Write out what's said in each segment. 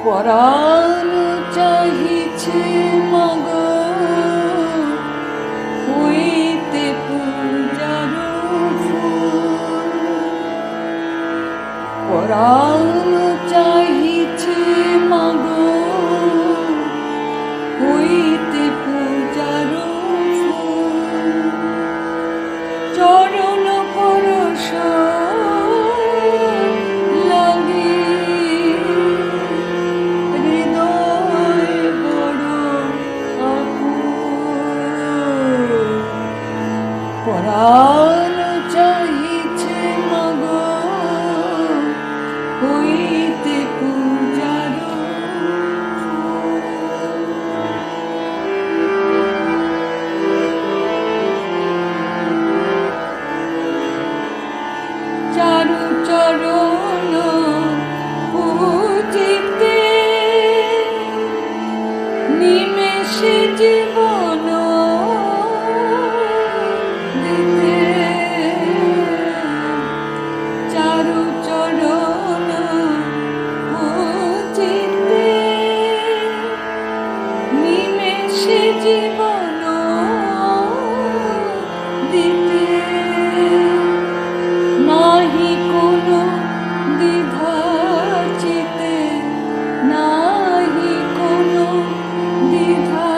পরাণ চাহিছে মাগো হইতে পূজার ফুল। পরাণ চাহিছে মাগো হইতে পূজার ফুল। চরণ পরশ লাগি হৃদয় বড় আকুল। পরাণ চাহিছে মাগো হইতে পূজার চারু চরণ পূজিতে নিমেষে জীবন দিতে। চারু চরণ পূজিতে নিমেষে জীবন দিতে। নাহি কোনো দ্বিধা চিতে, নাহি কোনো দ্বিধা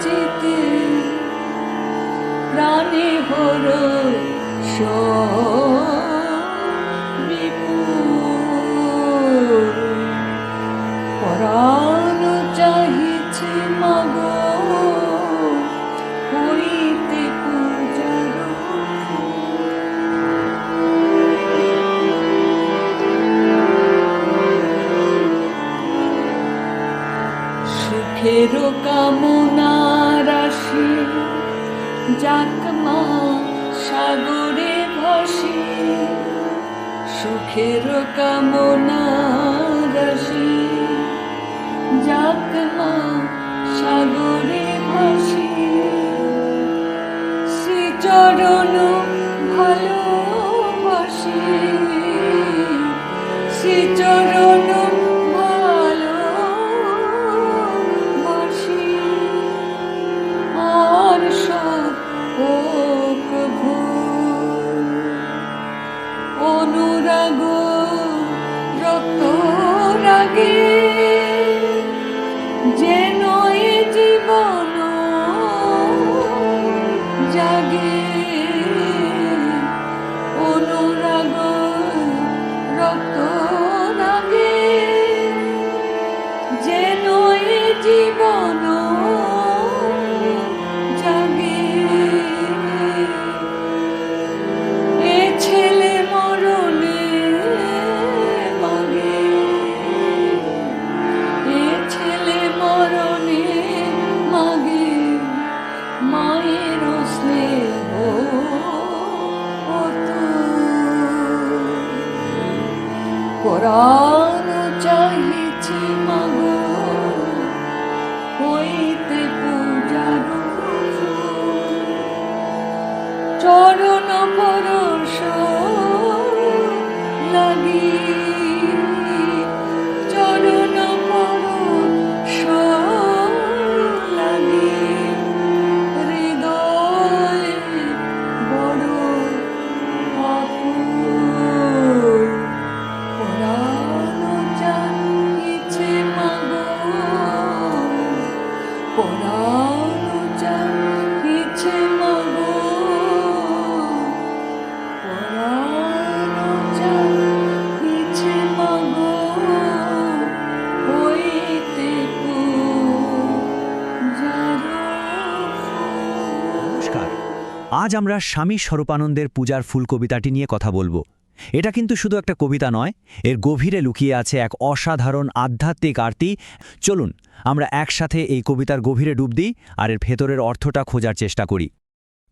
চিতে, প্রাণে হর বিপুল। পরাণ চাহিছে মাগো হইতে পূজার সুখের কামনা রাশি যাক মা সাগরে ভাসি। সুখের কামনা রাশি যাক মা সাগরে ভাসি। শ্রীচরণ ভালোবাসি, শ্রীচরণ ভালোবাসি। আর সব হোক ভুল, অনুরাগ রক্ত রাগে যেন এ জীবন জাগে। অনুরাগ রক্ত রাগে যেন এ জীবন জাগে। এ ছেলে মরণে মাগে, এ ছেলে মরণে মাগে মায়ের স্নেহ অতুল। পরাণ চাহিছে মাগো হইতে পূজার ফুল। চরণ পরশ লাগি, চরণ পরশ লাগি হৃদয় বড় আকুল। পরাণ চাহিছে মাগো, পরাণ চাহিছে মাগো, পরাণ চাহিছে মাগো হইতে পূজার ফুল। নমস্কার। আজ আমরা স্বামী স্বরূপানন্দের পূজার ফুল কবিতাটি নিয়ে কথা বলবো। এটা কিন্তু শুধু একটা কবিতা নয়, এর গভীরে লুকিয়ে আছে এক অসাধারণ আধ্যাত্মিক আরতি। চলুন আমরা একসাথে এই কবিতার গভীরে ডুব দিই আর এর ভেতরের অর্থটা খোঁজার চেষ্টা করি।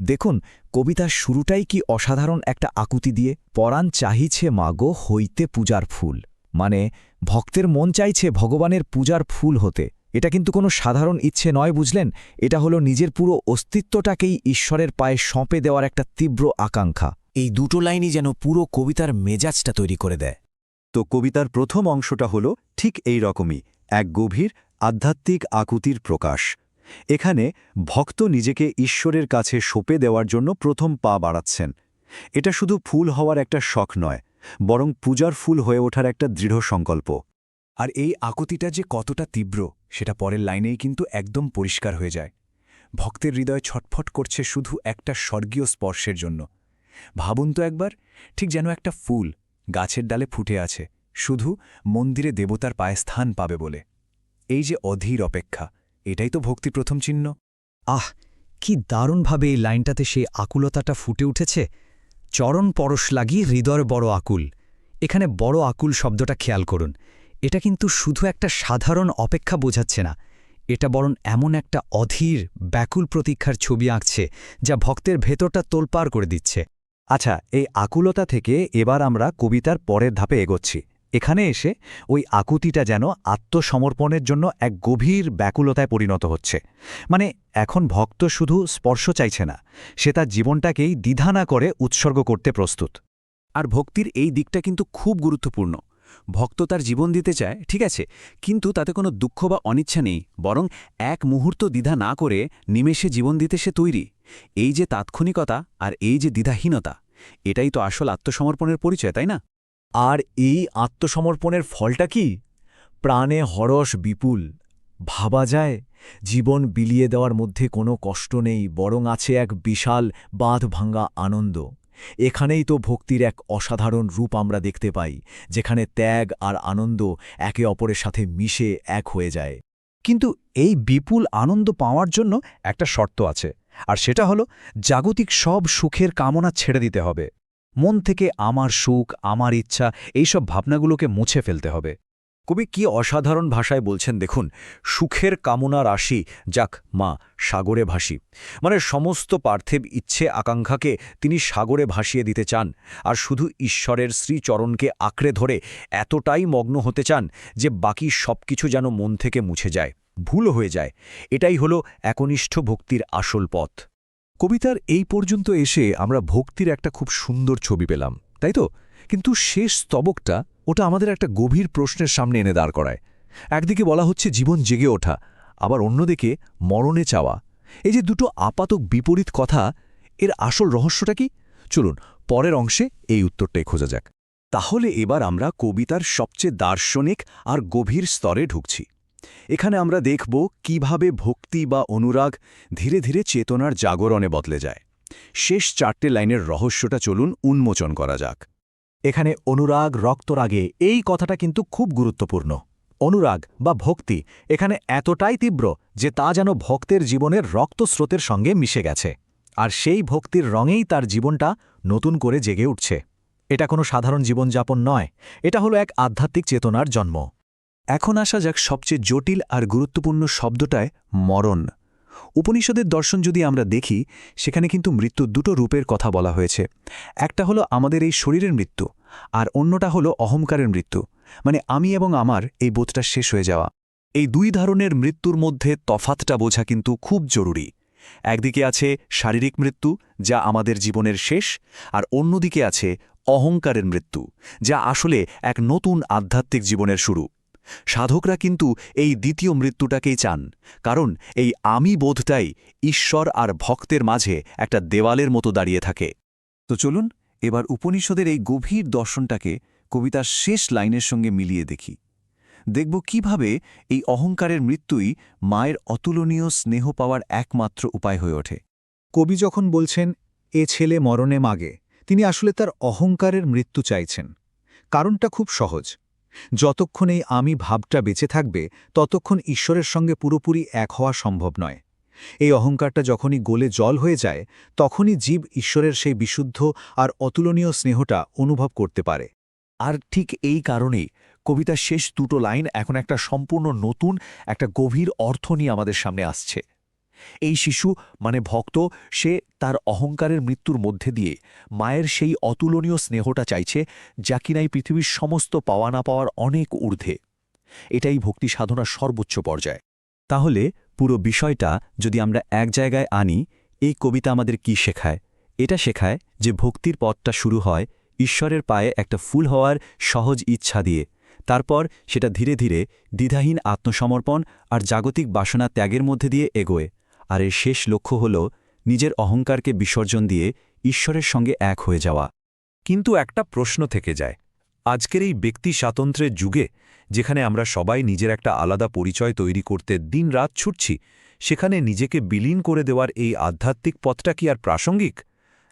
দেখুন, কবিতার শুরুটাই কি অসাধারণ একটা আকুতি দিয়ে, পরাণ চাহিছে মাগো হইতে পূজার ফুল। মানে ভক্তের মন চাইছে ভগবানের পূজার ফুল হতে। এটা কিন্তু কোনো সাধারণ ইচ্ছে নয়, বুঝলেন? এটা হলো নিজের পুরো অস্তিত্বটাকেই ঈশ্বরের পায়ে সঁপে দেওয়ার একটা তীব্র আকাঙ্ক্ষা। এই দুটো লাইনই যেন পুরো কবিতার মেজাজটা তৈরি করে দেয়। তো কবিতার প্রথম অংশটা হলো ঠিক এই রকমই, এক গভীর আধ্যাত্মিক আকুতির প্রকাশ। এখানে ভক্ত নিজেকে ঈশ্বরের কাছে সঁপে দেওয়ার জন্য প্রথম পা বাড়াচ্ছেন। এটা শুধু ফুল হওয়ার একটা শখ নয়, বরং পূজার ফুল হয়ে ওঠার একটা দৃঢ় সংকল্প। আর এই আকুতিটা যে কতটা তীব্র সেটা পরের লাইনেই কিন্তু একদম পরিষ্কার হয়ে যায়। ভক্তের হৃদয় ছটফট করছে শুধু একটা স্বর্গীয় স্পর্শের জন্য। ভাবুন তো একবার, ঠিক যেন একটা ফুল গাছের ডালে ফুটে আছে, শুধু মন্দিরে দেবতার পায়ে স্থান পাবে বলে। এই যে অধীর অপেক্ষা, এটাই তো ভক্তি প্রথম চিহ্ন। আহ, কি দারুণভাবে এই লাইনটাতে সেই আকুলতাটা ফুটে উঠেছে। চরণ পরশ লাগি হৃদয় বড় আকুল। এখানে বড় আকুল শব্দটা খেয়াল করুন। এটা কিন্তু শুধু একটা সাধারণ অপেক্ষা বোঝাচ্ছে না, এটা বরং এমন একটা অধীর ব্যাকুল প্রতীক্ষার ছবি আঁকছে যা ভক্তের ভেতরটা তোলপাড় করে দিচ্ছে। আচ্ছা, এই আকুলতা থেকে এবার আমরা কবিতার পরের ধাপে এগোচ্ছি। এখানে এসে ওই আকুতিটা যেন আত্মসমর্পণের জন্য এক গভীর ব্যাকুলতায় পরিণত হচ্ছে। মানে এখন ভক্ত শুধু স্পর্শ চাইছে না, সে তার জীবনটাকেই দ্বিধা না করে উৎসর্গ করতে প্রস্তুত। আর ভক্তির এই দিকটা কিন্তু খুব গুরুত্বপূর্ণ। ভক্ত তার জীবন দিতে চায়, ঠিক আছে, কিন্তু তাতে কোনো দুঃখ বা অনিচ্ছা নেই, বরং এক মুহূর্ত দ্বিধা না করে নিমেষে জীবন দিতে সে তৈরি। এই যে তাৎক্ষণিকতা আর এই যে দ্বিধাহীনতা, এটাই তো আসল আত্মসমর্পণের পরিচয়, তাই না? আর এই আত্মসমর্পণের ফলটা কি? প্রাণে হরস বিপুল। ভাবা যায়, জীবন বিলিয়ে দেওয়ার মধ্যে কোনো কষ্ট নেই, বরং আছে এক বিশাল বাঁধ ভাঙ্গা আনন্দ। এখানেই তো ভক্তির এক অসাধারণ রূপ আমরা দেখতে পাই, যেখানে ত্যাগ আর আনন্দ একে অপরের সাথে মিশে এক হয়ে যায়। কিন্তু এই বিপুল আনন্দ পাওয়ার জন্য একটা শর্ত আছে, আর সেটা হলো জাগতিক সব সুখের কামনা ছেড়ে দিতে হবে। মন থেকে আমার সুখ, আমার ইচ্ছা, এইসব ভাবনাগুলোকে মুছে ফেলতে হবে। কবি কি অসাধারণ ভাষায় বলছেন দেখুন, সুখের কামনা রাশি যাক মা সাগরে ভাসি। মানে সমস্ত পার্থিব ইচ্ছে আকাঙ্ক্ষাকে তিনি সাগরে ভাসিয়ে দিতে চান, আর শুধু ঈশ্বরের শ্রীচরণকে আঁকড়ে ধরে এতটাই মগ্ন হতে চান যে বাকি সবকিছু যেন মন থেকে মুছে যায়, ভুল হয়ে যায়। এটাই হলো একনিষ্ঠ ভক্তির আসল পথ। কবিতার এই পর্যন্ত এসে আমরা ভক্তির একটা খুব সুন্দর ছবি পেলাম, তাই তো? কিন্তু শেষ স্তবকটা ওটা আমাদের একটা গভীর প্রশ্নের সামনে এনে দাঁড় করায়। একদিকে বলা হচ্ছে জীবন জেগে ওঠা, আবার অন্যদিকে মরণে চাওয়া। এই যে দুটো আপাতক বিপরীত কথা, এর আসল রহস্যটা কি? চলুন পরের অংশে এই উত্তরটাই খোঁজা যাক। তাহলে এবার আমরা কবিতার সবচেয়ে দার্শনিক আর গভীর স্তরে ঢুকছি। এখানে আমরা দেখব কিভাবে ভক্তি বা অনুরাগ ধীরে ধীরে চেতনার জাগরণে বদলে যায়। শেষ 4টে লাইনের রহস্যটা চলুন উন্মোচন করা যাক। এখানে অনুরাগ রক্তরাগে এই কথাটা কিন্তু খুব গুরুত্বপূর্ণ। অনুরাগ বা ভক্তি এখানে এতটাই তীব্র যে তা যেন ভক্তের জীবনের রক্তস্রোতের সঙ্গে মিশে গেছে, আর সেই ভক্তির রঙেই তার জীবনটা নতুন করে জেগে উঠছে। এটা কোনো সাধারণ জীবনযাপন নয়, এটা হলো এক আধ্যাত্মিক চেতনার জন্ম। এখন আসা যাক সবচেয়ে জটিল আর গুরুত্বপূর্ণ শব্দটায়, মরণ। উপনিষদের দর্শন যদি আমরা দেখি, সেখানে কিন্তু মৃত্যুর দুটো রূপের কথা বলা হয়েছে। একটা হলো আমাদের এই শরীরের মৃত্যু, আর অন্যটা হলো অহংকারের মৃত্যু, মানে আমি এবং আমার এই বোধটা শেষ হয়ে যাওয়া। এই দুই ধরনের মৃত্যুর মধ্যে তফাতটা বোঝা কিন্তু খুব জরুরি। একদিকে আছে শারীরিক মৃত্যু, যা আমাদের জীবনের শেষ, আর অন্যদিকে আছে অহংকারের মৃত্যু, যা আসলে এক নতুন আধ্যাত্মিক জীবনের শুরু। সাধকরা কিন্তু এই দ্বিতীয় মৃত্যুটাকেই চান, কারণ এই আমি বোধটাই ঈশ্বর আর ভক্তের মাঝে একটা দেওয়ালের মতো দাঁড়িয়ে থাকে। তো চলুন এবার উপনিষদের এই গভীর দর্শনটাকে কবিতার শেষ লাইনের সঙ্গে মিলিয়ে দেখি। দেখব কিভাবে এই অহংকারের মৃত্যুই মায়ের অতুলনীয় স্নেহ পাওয়ার একমাত্র উপায় হয়ে ওঠে। কবি যখন বলছেন এ ছেলে মরণে মাগে, তিনি আসলে তার অহংকারের মৃত্যু চাইছেন। কারণটা খুব সহজ। যতক্ষণ এই আমি ভাবটা বেঁচে থাকবে, ততক্ষণ ঈশ্বরের সঙ্গে পুরোপুরি এক হওয়া সম্ভব নয়। এই অহংকারটা যখনই গলে জল হয়ে যায়, তখনই জীব ঈশ্বরের সেই বিশুদ্ধ আর অতুলনীয় স্নেহটা অনুভব করতে পারে। আর ঠিক এই কারণেই কবিতার শেষ দুটো লাইন এখন একটা সম্পূর্ণ নতুন, একটা গভীর অর্থ নিয়ে আমাদের সামনে আসছে। এই শিশু মানে ভক্ত, সে তার অহংকারের মৃত্যুর মধ্যে দিয়ে মায়ের সেই অতুলনীয় স্নেহটা চাইছে, যা কিনা এই পৃথিবীর সমস্ত পাওয়া না পাওয়ার অনেক ঊর্ধ্বে। এটাই ভক্তি সাধনার সর্বোচ্চ পর্যায়। তাহলে পুরো বিষয়টা যদি আমরা এক জায়গায় আনি, এই কবিতা আমাদের কি শেখায়? এটা শেখায় যে ভক্তির পথটা শুরু হয় ঈশ্বরের পায়ে একটা ফুল হওয়ার সহজ ইচ্ছা দিয়ে, তারপর সেটা ধীরে ধীরে দ্বিধাহীন আত্মসমর্পণ আর জাগতিক বাসনা ত্যাগের মধ্যে দিয়ে এগোয়, আর এর শেষ লক্ষ্য হল নিজের অহংকারকে বিসর্জন দিয়ে ঈশ্বরের সঙ্গে এক হয়ে যাওয়া। কিন্তু একটা প্রশ্ন থেকে যায়, আজকের এই ব্যক্তি স্বাতন্ত্র্যের যুগে, যেখানে আমরা সবাই নিজের একটা আলাদা পরিচয় তৈরি করতে দিনরাত ছুটছি, সেখানে নিজেকে বিলীন করে দেওয়ার এই আধ্যাত্মিক পথটা কি আর প্রাসঙ্গিক,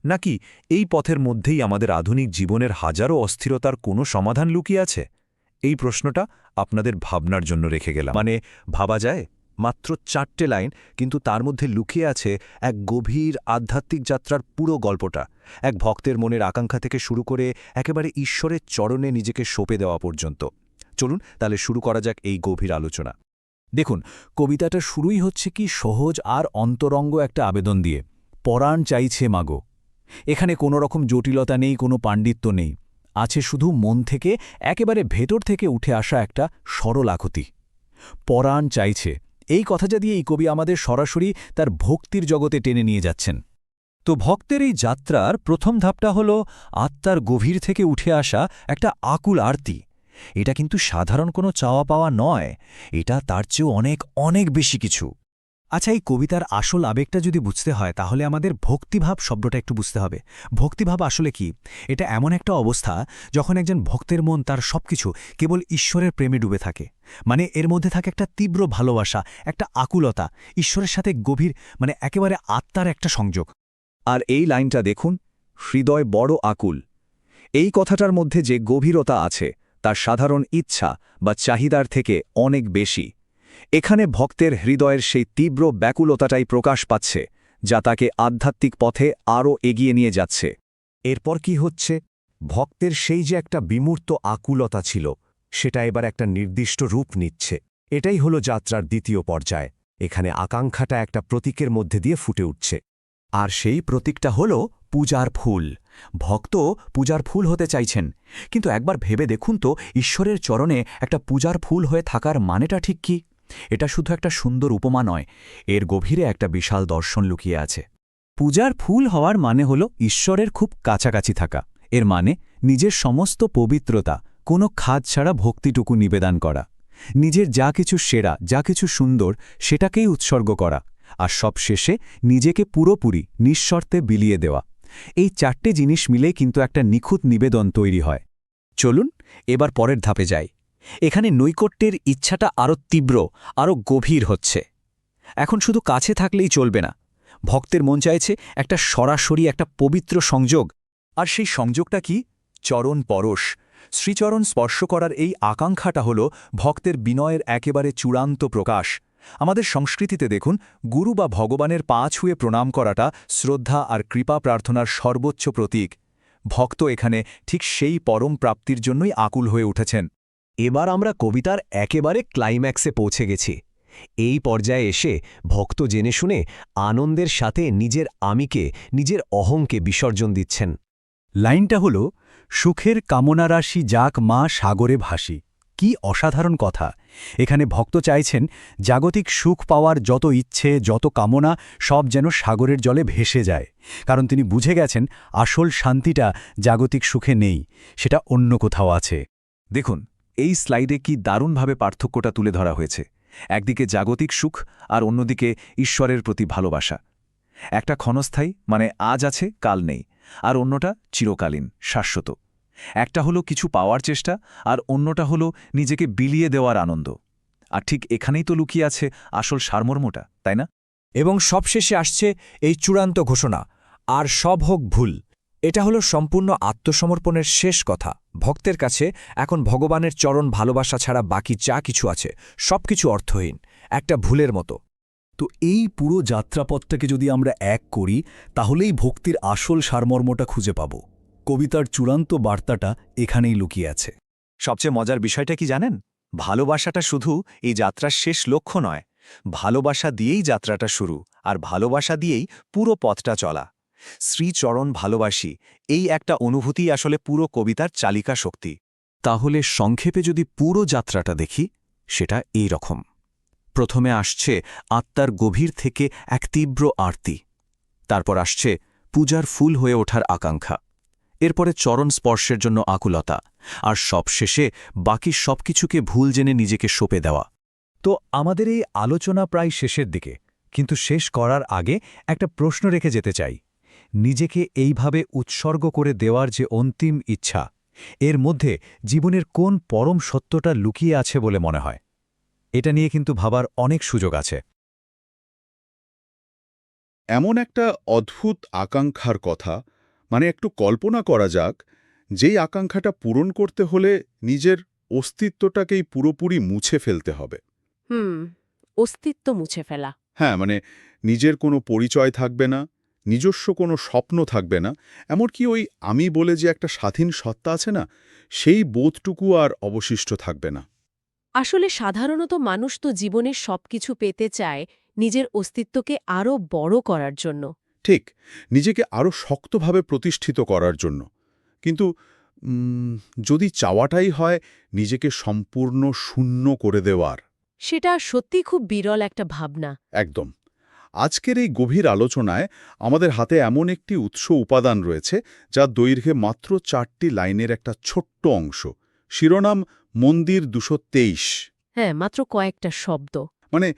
নাকি এই পথের মধ্যেই আমাদের আধুনিক জীবনের হাজারো অস্থিরতার কোনো সমাধান লুকিয়ে আছে? এই প্রশ্নটা আপনাদের ভাবনার জন্য রেখে গেলাম। মানে ভাবা যায়, মাত্র 4টে লাইন, কিন্তু তার মধ্যে লুকিয়ে আছে এক গভীর আধ্যাত্মিক যাত্রার পুরো গল্পটা, এক ভক্তের মনের আকাঙ্ক্ষা থেকে শুরু করে একেবারে ঈশ্বরের চরণে নিজেকে সঁপে দেওয়া পর্যন্ত। চলুন তাহলে শুরু করা যাক এই গভীর আলোচনা। দেখুন, কবিতাটা শুরুই হচ্ছে কি সহজ আর অন্তরঙ্গ একটা আবেদন দিয়ে, পরাণ চাইছে মাগো। এখানে কোনো রকম জটিলতা নেই, কোনো পাণ্ডিত্য নেই, আছে শুধু মন থেকে একেবারে ভেতর থেকে উঠে আসা একটা সরল আকুতি। পরাণ চাইছে, এই কথাটা দিয়ে এই কবি আমাদের সরাসরি তার ভক্তির জগতে টেনে নিয়ে যাচ্ছেন। তো ভক্তের এই যাত্রার প্রথম ধাপটা হল আত্মার গভীর থেকে উঠে আসা একটা আকুল আরতি। এটা কিন্তু সাধারণ কোনো চাওয়া পাওয়া নয়, এটা তার চেয়েও অনেক অনেক বেশি কিছু। আচ্ছা, এই কবিতার আসল আবেগটা যদি বুঝতে হয় তাহলে আমাদের ভক্তিভাব শব্দটা একটু বুঝতে হবে। ভক্তিভাব আসলে কি? এটা এমন একটা অবস্থা যখন একজন ভক্তের মন তার সবকিছু কেবল ঈশ্বরের প্রেমে ডুবে থাকে। মানে এর মধ্যে থাকে একটা তীব্র ভালোবাসা, একটা আকুলতা, ঈশ্বরের সাথে গভীর, মানে একেবারে আত্মার একটা সংযোগ। আর এই লাইনটা দেখুন, হৃদয় বড় আকুল। এই কথাটার মধ্যে যে গভীরতা আছে তার সাধারণ ইচ্ছা বা চাহিদার থেকে অনেক বেশি। এখানে ভক্তের হৃদয়ের সেই তীব্র ব্যাকুলতাটাই প্রকাশ পাচ্ছে, যা তাকে আধ্যাত্মিক পথে আরও এগিয়ে নিয়ে যাচ্ছে। এরপর কি হচ্ছে? ভক্তের সেই যে একটা বিমূর্ত আকুলতা ছিল, সেটা এবার একটা নির্দিষ্ট রূপ নিচ্ছে। এটাই হলো যাত্রার দ্বিতীয় পর্যায়। এখানে আকাঙ্ক্ষাটা একটা প্রতীকের মধ্যে দিয়ে ফুটে উঠছে। আর সেই প্রতীকটা হল পূজার ফুল। ভক্ত পূজার ফুল হতে চাইছেন, কিন্তু একবার ভেবে দেখুন তো, ঈশ্বরের চরণে একটা পূজার ফুল হয়ে থাকার মানেটা ঠিক কি? এটা শুধু একটা সুন্দর উপমা নয়, এর গভীরে একটা বিশাল দর্শন লুকিয়ে আছে। পূজার ফুল হওয়ার মানে হল ঈশ্বরের খুব কাছাকাছি থাকা। এর মানে নিজের সমস্ত পবিত্রতা, কোনো খাদ ছাড়া ভক্তিটুকু নিবেদন করা, নিজের যা কিছু সেরা, যা কিছু সুন্দর, সেটাকেই উৎসর্গ করা, আর সব শেষে নিজেকে পুরোপুরি নিঃশর্তে বিলিয়ে দেওয়া। এই 4টে জিনিস মিলে কিন্তু একটা নিখুঁত নিবেদন তৈরি হয়। চলুন এবার পরের ধাপে যাই। এখানে নৈকট্যের ইচ্ছাটা আরও তীব্র, আরও গভীর হচ্ছে। এখন শুধু কাছে থাকলেই চলবে না, ভক্তের মন চাইছে একটা সরাসরি, একটা পবিত্র সংযোগ। আর সেই সংযোগটা কি? চরণ পরশ। শ্রীচরণ স্পর্শ করার এই আকাঙ্ক্ষাটা হল ভক্তের বিনয়ের একেবারে চূড়ান্ত প্রকাশ। আমাদের সংস্কৃতিতে দেখুন, গুরু বা ভগবানের পা ছুঁয়ে প্রণাম করাটা শ্রদ্ধা আর কৃপা প্রার্থনার সর্বোচ্চ প্রতীক। ভক্ত এখানে ঠিক সেই পরম প্রাপ্তির জন্যই আকুল হয়ে উঠেছেন। এবার আমরা কবিতার একেবারে ক্লাইম্যাক্সে পৌঁছে গেছি। এই পর্যায়ে এসে ভক্ত জেনে শুনে আনন্দের সাথে নিজের আমিকে, নিজের অহংকে বিসর্জন দিচ্ছেন। লাইনটা হল, সুখের কামনারাশি যাক মা সাগরে ভাসি। কি অসাধারণ কথা! এখানে ভক্ত চাইছেন জাগতিক সুখ পাওয়ার যত ইচ্ছে, যত কামনা, সব যেন সাগরের জলে ভেসে যায়। কারণ তিনি বুঝে গেছেন আসল শান্তিটা জাগতিক সুখে নেই, সেটা অন্য কোথাও আছে। দেখুন, এই স্লাইডে কি দারুণভাবে পার্থক্যটা তুলে ধরা হয়েছে। একদিকে জাগতিক সুখ আর অন্যদিকে ঈশ্বরের প্রতি ভালোবাসা। একটা ক্ষণস্থায়ী, মানে আজ আছে কাল নেই, আর অন্যটা চিরকালীন, শাশ্বত। একটা হলো কিছু পাওয়ার চেষ্টা, আর অন্যটা হলো নিজেকে বিলিয়ে দেওয়ার আনন্দ। আর ঠিক এখানেই তো লুকিয়ে আছে আসল সারমর্মটা, তাই না? এবং সবশেষে আসছে এই চূড়ান্ত ঘোষণা, আর সব হোক ভুল। এটা হলো সম্পূর্ণ আত্মসমর্পণের শেষ কথা। ভক্তের কাছে এখন ভগবানের চরণ ভালোবাসা ছাড়া বাকি যা কিছু আছে সবকিছু অর্থহীন, একটা ভুলের মতো। তো এই পুরো যাত্রাপথটাকে যদি আমরা এক করি, তাহলেই ভক্তির আসল সারমর্মটা খুঁজে পাব। কবিতার চূড়ান্ত বার্তাটা এখানেই লুকিয়ে আছে। সবচেয়ে মজার বিষয়টা কি জানেন? ভালোবাসাটা শুধু এই যাত্রার শেষ লক্ষ্য নয়, ভালোবাসা দিয়েই যাত্রাটা শুরু, আর ভালোবাসা দিয়েই পুরো পথটা চলা। শ্রীচরণ ভালোবাসি, এই একটা অনুভূতি আসলে পুরো কবিতার চালিকা শক্তি। তাহলে সংক্ষেপে যদি পুরো যাত্রাটা দেখি, সেটা এই রকম। প্রথমে আসছে আত্মার গভীর থেকে এক তীব্র আরতি, তারপর আসছে পূজার ফুল হয়ে ওঠার আকাঙ্ক্ষা, এরপরে চরণ স্পর্শের জন্য আকুলতা, আর সবশেষে বাকি সবকিছুকে ভুল জেনে নিজেকে সঁপে দেওয়া। তো আমাদের এই আলোচনা প্রায় শেষের দিকে, কিন্তু শেষ করার আগে একটা প্রশ্ন রেখে যেতে চাই। নিজেকে এইভাবে উৎসর্গ করে দেওয়ার যে অন্তিম ইচ্ছা, এর মধ্যে জীবনের কোন পরম সত্যটা লুকিয়ে আছে বলে মনে হয়? এটা নিয়ে কিন্তু ভাবার অনেক সুযোগ আছে। এমন একটা অদ্ভুত আকাঙ্ক্ষার কথা, মানে একটু কল্পনা করা যাক, যেই আকাঙ্ক্ষাটা পূরণ করতে হলে নিজের অস্তিত্বটাকেই পুরোপুরি মুছে ফেলতে হবে। অস্তিত্ব মুছে ফেলা। হ্যাঁ, মানে নিজের কোনো পরিচয় থাকবে না, নিজস্ব কোনো স্বপ্ন থাকবে না, এমনকি ওই আমি বলে যে একটা স্বাধীন সত্তা আছে না, সেই বোধটুকু আর অবশিষ্ট থাকবে না। আসলে সাধারণত মানুষ তো জীবনের সবকিছু পেতে চায় নিজের অস্তিত্বকে আরও বড় করার জন্য। ঠিক, নিজেকে আরও শক্তভাবে প্রতিষ্ঠিত করার জন্য। কিন্তু যদি চাওয়াটাই হয় নিজেকে সম্পূর্ণ শূন্য করে দেওয়ার। সেটা সত্যি খুব বিরল একটা ভাবনা। একদম। আজকের এই গভীর আলোচনায় আমাদের হাতে এমন একটি উৎস উপাদান রয়েছে যা দৈর্ঘ্যে মাত্র 4টি লাইনের একটা ছোট্ট অংশ। শিরোনাম মন্দির 223। হ্যাঁ, মাত্র কয়েকটা শব্দ। মানে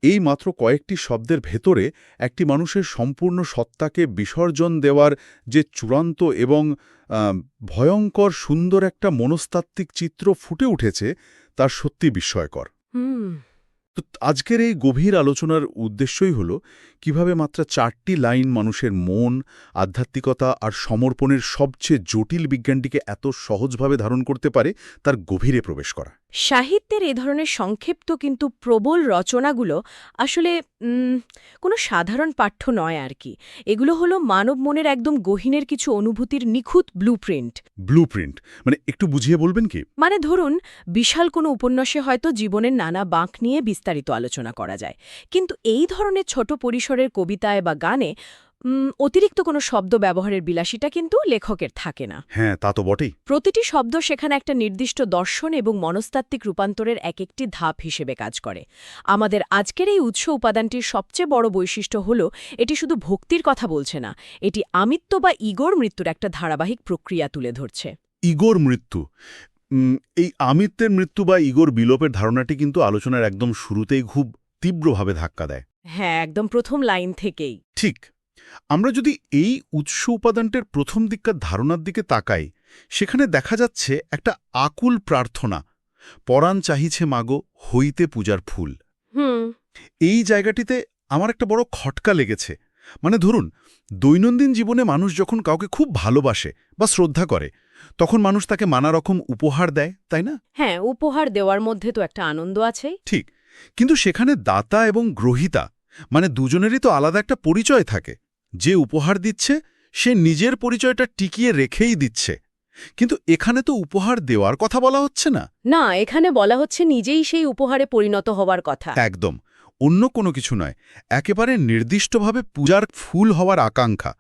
এই মাত্র কয়েকটি শব্দের ভেতরে একটি মানুষের সম্পূর্ণ সত্তাকে বিসর্জন দেওয়ার যে চূড়ান্ত এবং ভয়ঙ্কর সুন্দর একটা মনস্তাত্ত্বিক চিত্র ফুটে উঠেছে, তার সত্যি বিস্ময়কর। তো আজকের এই গভীর আলোচনার উদ্দেশ্যই হল কিভাবে মাত্র 4টি লাইন মানুষের মন, আধ্যাত্মিকতা আর সমর্পণের সবচেয়ে জটিল বিজ্ঞানটিকে এত সহজভাবে ধারণ করতে পারে, তার গভীরে প্রবেশ করা। সাহিত্যের এ ধরনের সংক্ষিপ্ত কিন্তু প্রবল রচনাগুলো আসলে কোনো সাধারণ পাঠ্য নয় আর কি। এগুলো হলো মানব মনের একদম গহীনের কিছু অনুভূতির নিখুঁত ব্লুপ্রিন্ট। ব্লুপ্রিন্ট মানে একটু বুঝিয়ে বলবেন কি? মানে ধরুন, বিশাল কোনো উপন্যাসে হয়তো জীবনের নানা বাঁক নিয়ে বিস্তারিত আলোচনা করা যায়, কিন্তু এই ধরনের ছোট পরিসরের কবিতায় বা গানে অতিরিক্ত কোনো শব্দ ব্যবহারের বিলাসিতা কিন্তু লেখকের থাকে না। হ্যাঁ, তা তো বটেই। প্রতিটি শব্দ সেখানে একটা নির্দিষ্ট দর্শন এবং মনস্তাত্ত্বিক রূপান্তরের এক একটি ধাপ হিসেবে কাজ করে। আমাদের আজকের এই উৎস উপাদানটির সবচেয়ে বড় বৈশিষ্ট্য হল এটি শুধু ভক্তির কথা বলছে না, এটি আমিত্ব বা ইগোর মৃত্যুর একটা ধারাবাহিক প্রক্রিয়া তুলে ধরছে। ইগোর মৃত্যু, এই আমিত্বের মৃত্যু বা ইগোর বিলোপের ধারণাটি কিন্তু আলোচনার একদম শুরুতেই খুব তীব্রভাবে ধাক্কা দেয়। হ্যাঁ, একদম প্রথম লাইন থেকেই। ঠিক। আমরা যদি এই উৎস উপাদানটির প্রথম দিককার ধারণার দিকে তাকাই, সেখানে দেখা যাচ্ছে একটা আকুল প্রার্থনা, পরাণ চাহিছে মাগো হইতে পূজার ফুল। এই জায়গাটিতে আমার একটা বড় খটকা লেগেছে। মানে ধরুন, দৈনন্দিন জীবনে মানুষ যখন কাউকে খুব ভালোবাসে বা শ্রদ্ধা করে, তখন মানুষ তাকে নানা রকম উপহার দেয়, তাই না? হ্যাঁ, উপহার দেওয়ার মধ্যে তো একটা আনন্দ আছে। ঠিক, কিন্তু সেখানে দাতা এবং গ্রহীতা মানে দুজনেরই তো আলাদা একটা পরিচয় থাকে। যে উপহার দিচ্ছে সে নিজের পরিচয়টা টিকিয়ে রেখেই দিচ্ছে, কিন্তু এখানে তো উপহার দেওয়ার কথা বলা হচ্ছে না। না, এখানে বলা হচ্ছে নিজেই সেই উপহারে পরিণত হওয়ার কথা। একদম, অন্য কোনো কিছু নয়, একেবারে নির্দিষ্টভাবে পূজার ফুল হওয়ার আকাঙ্ক্ষা।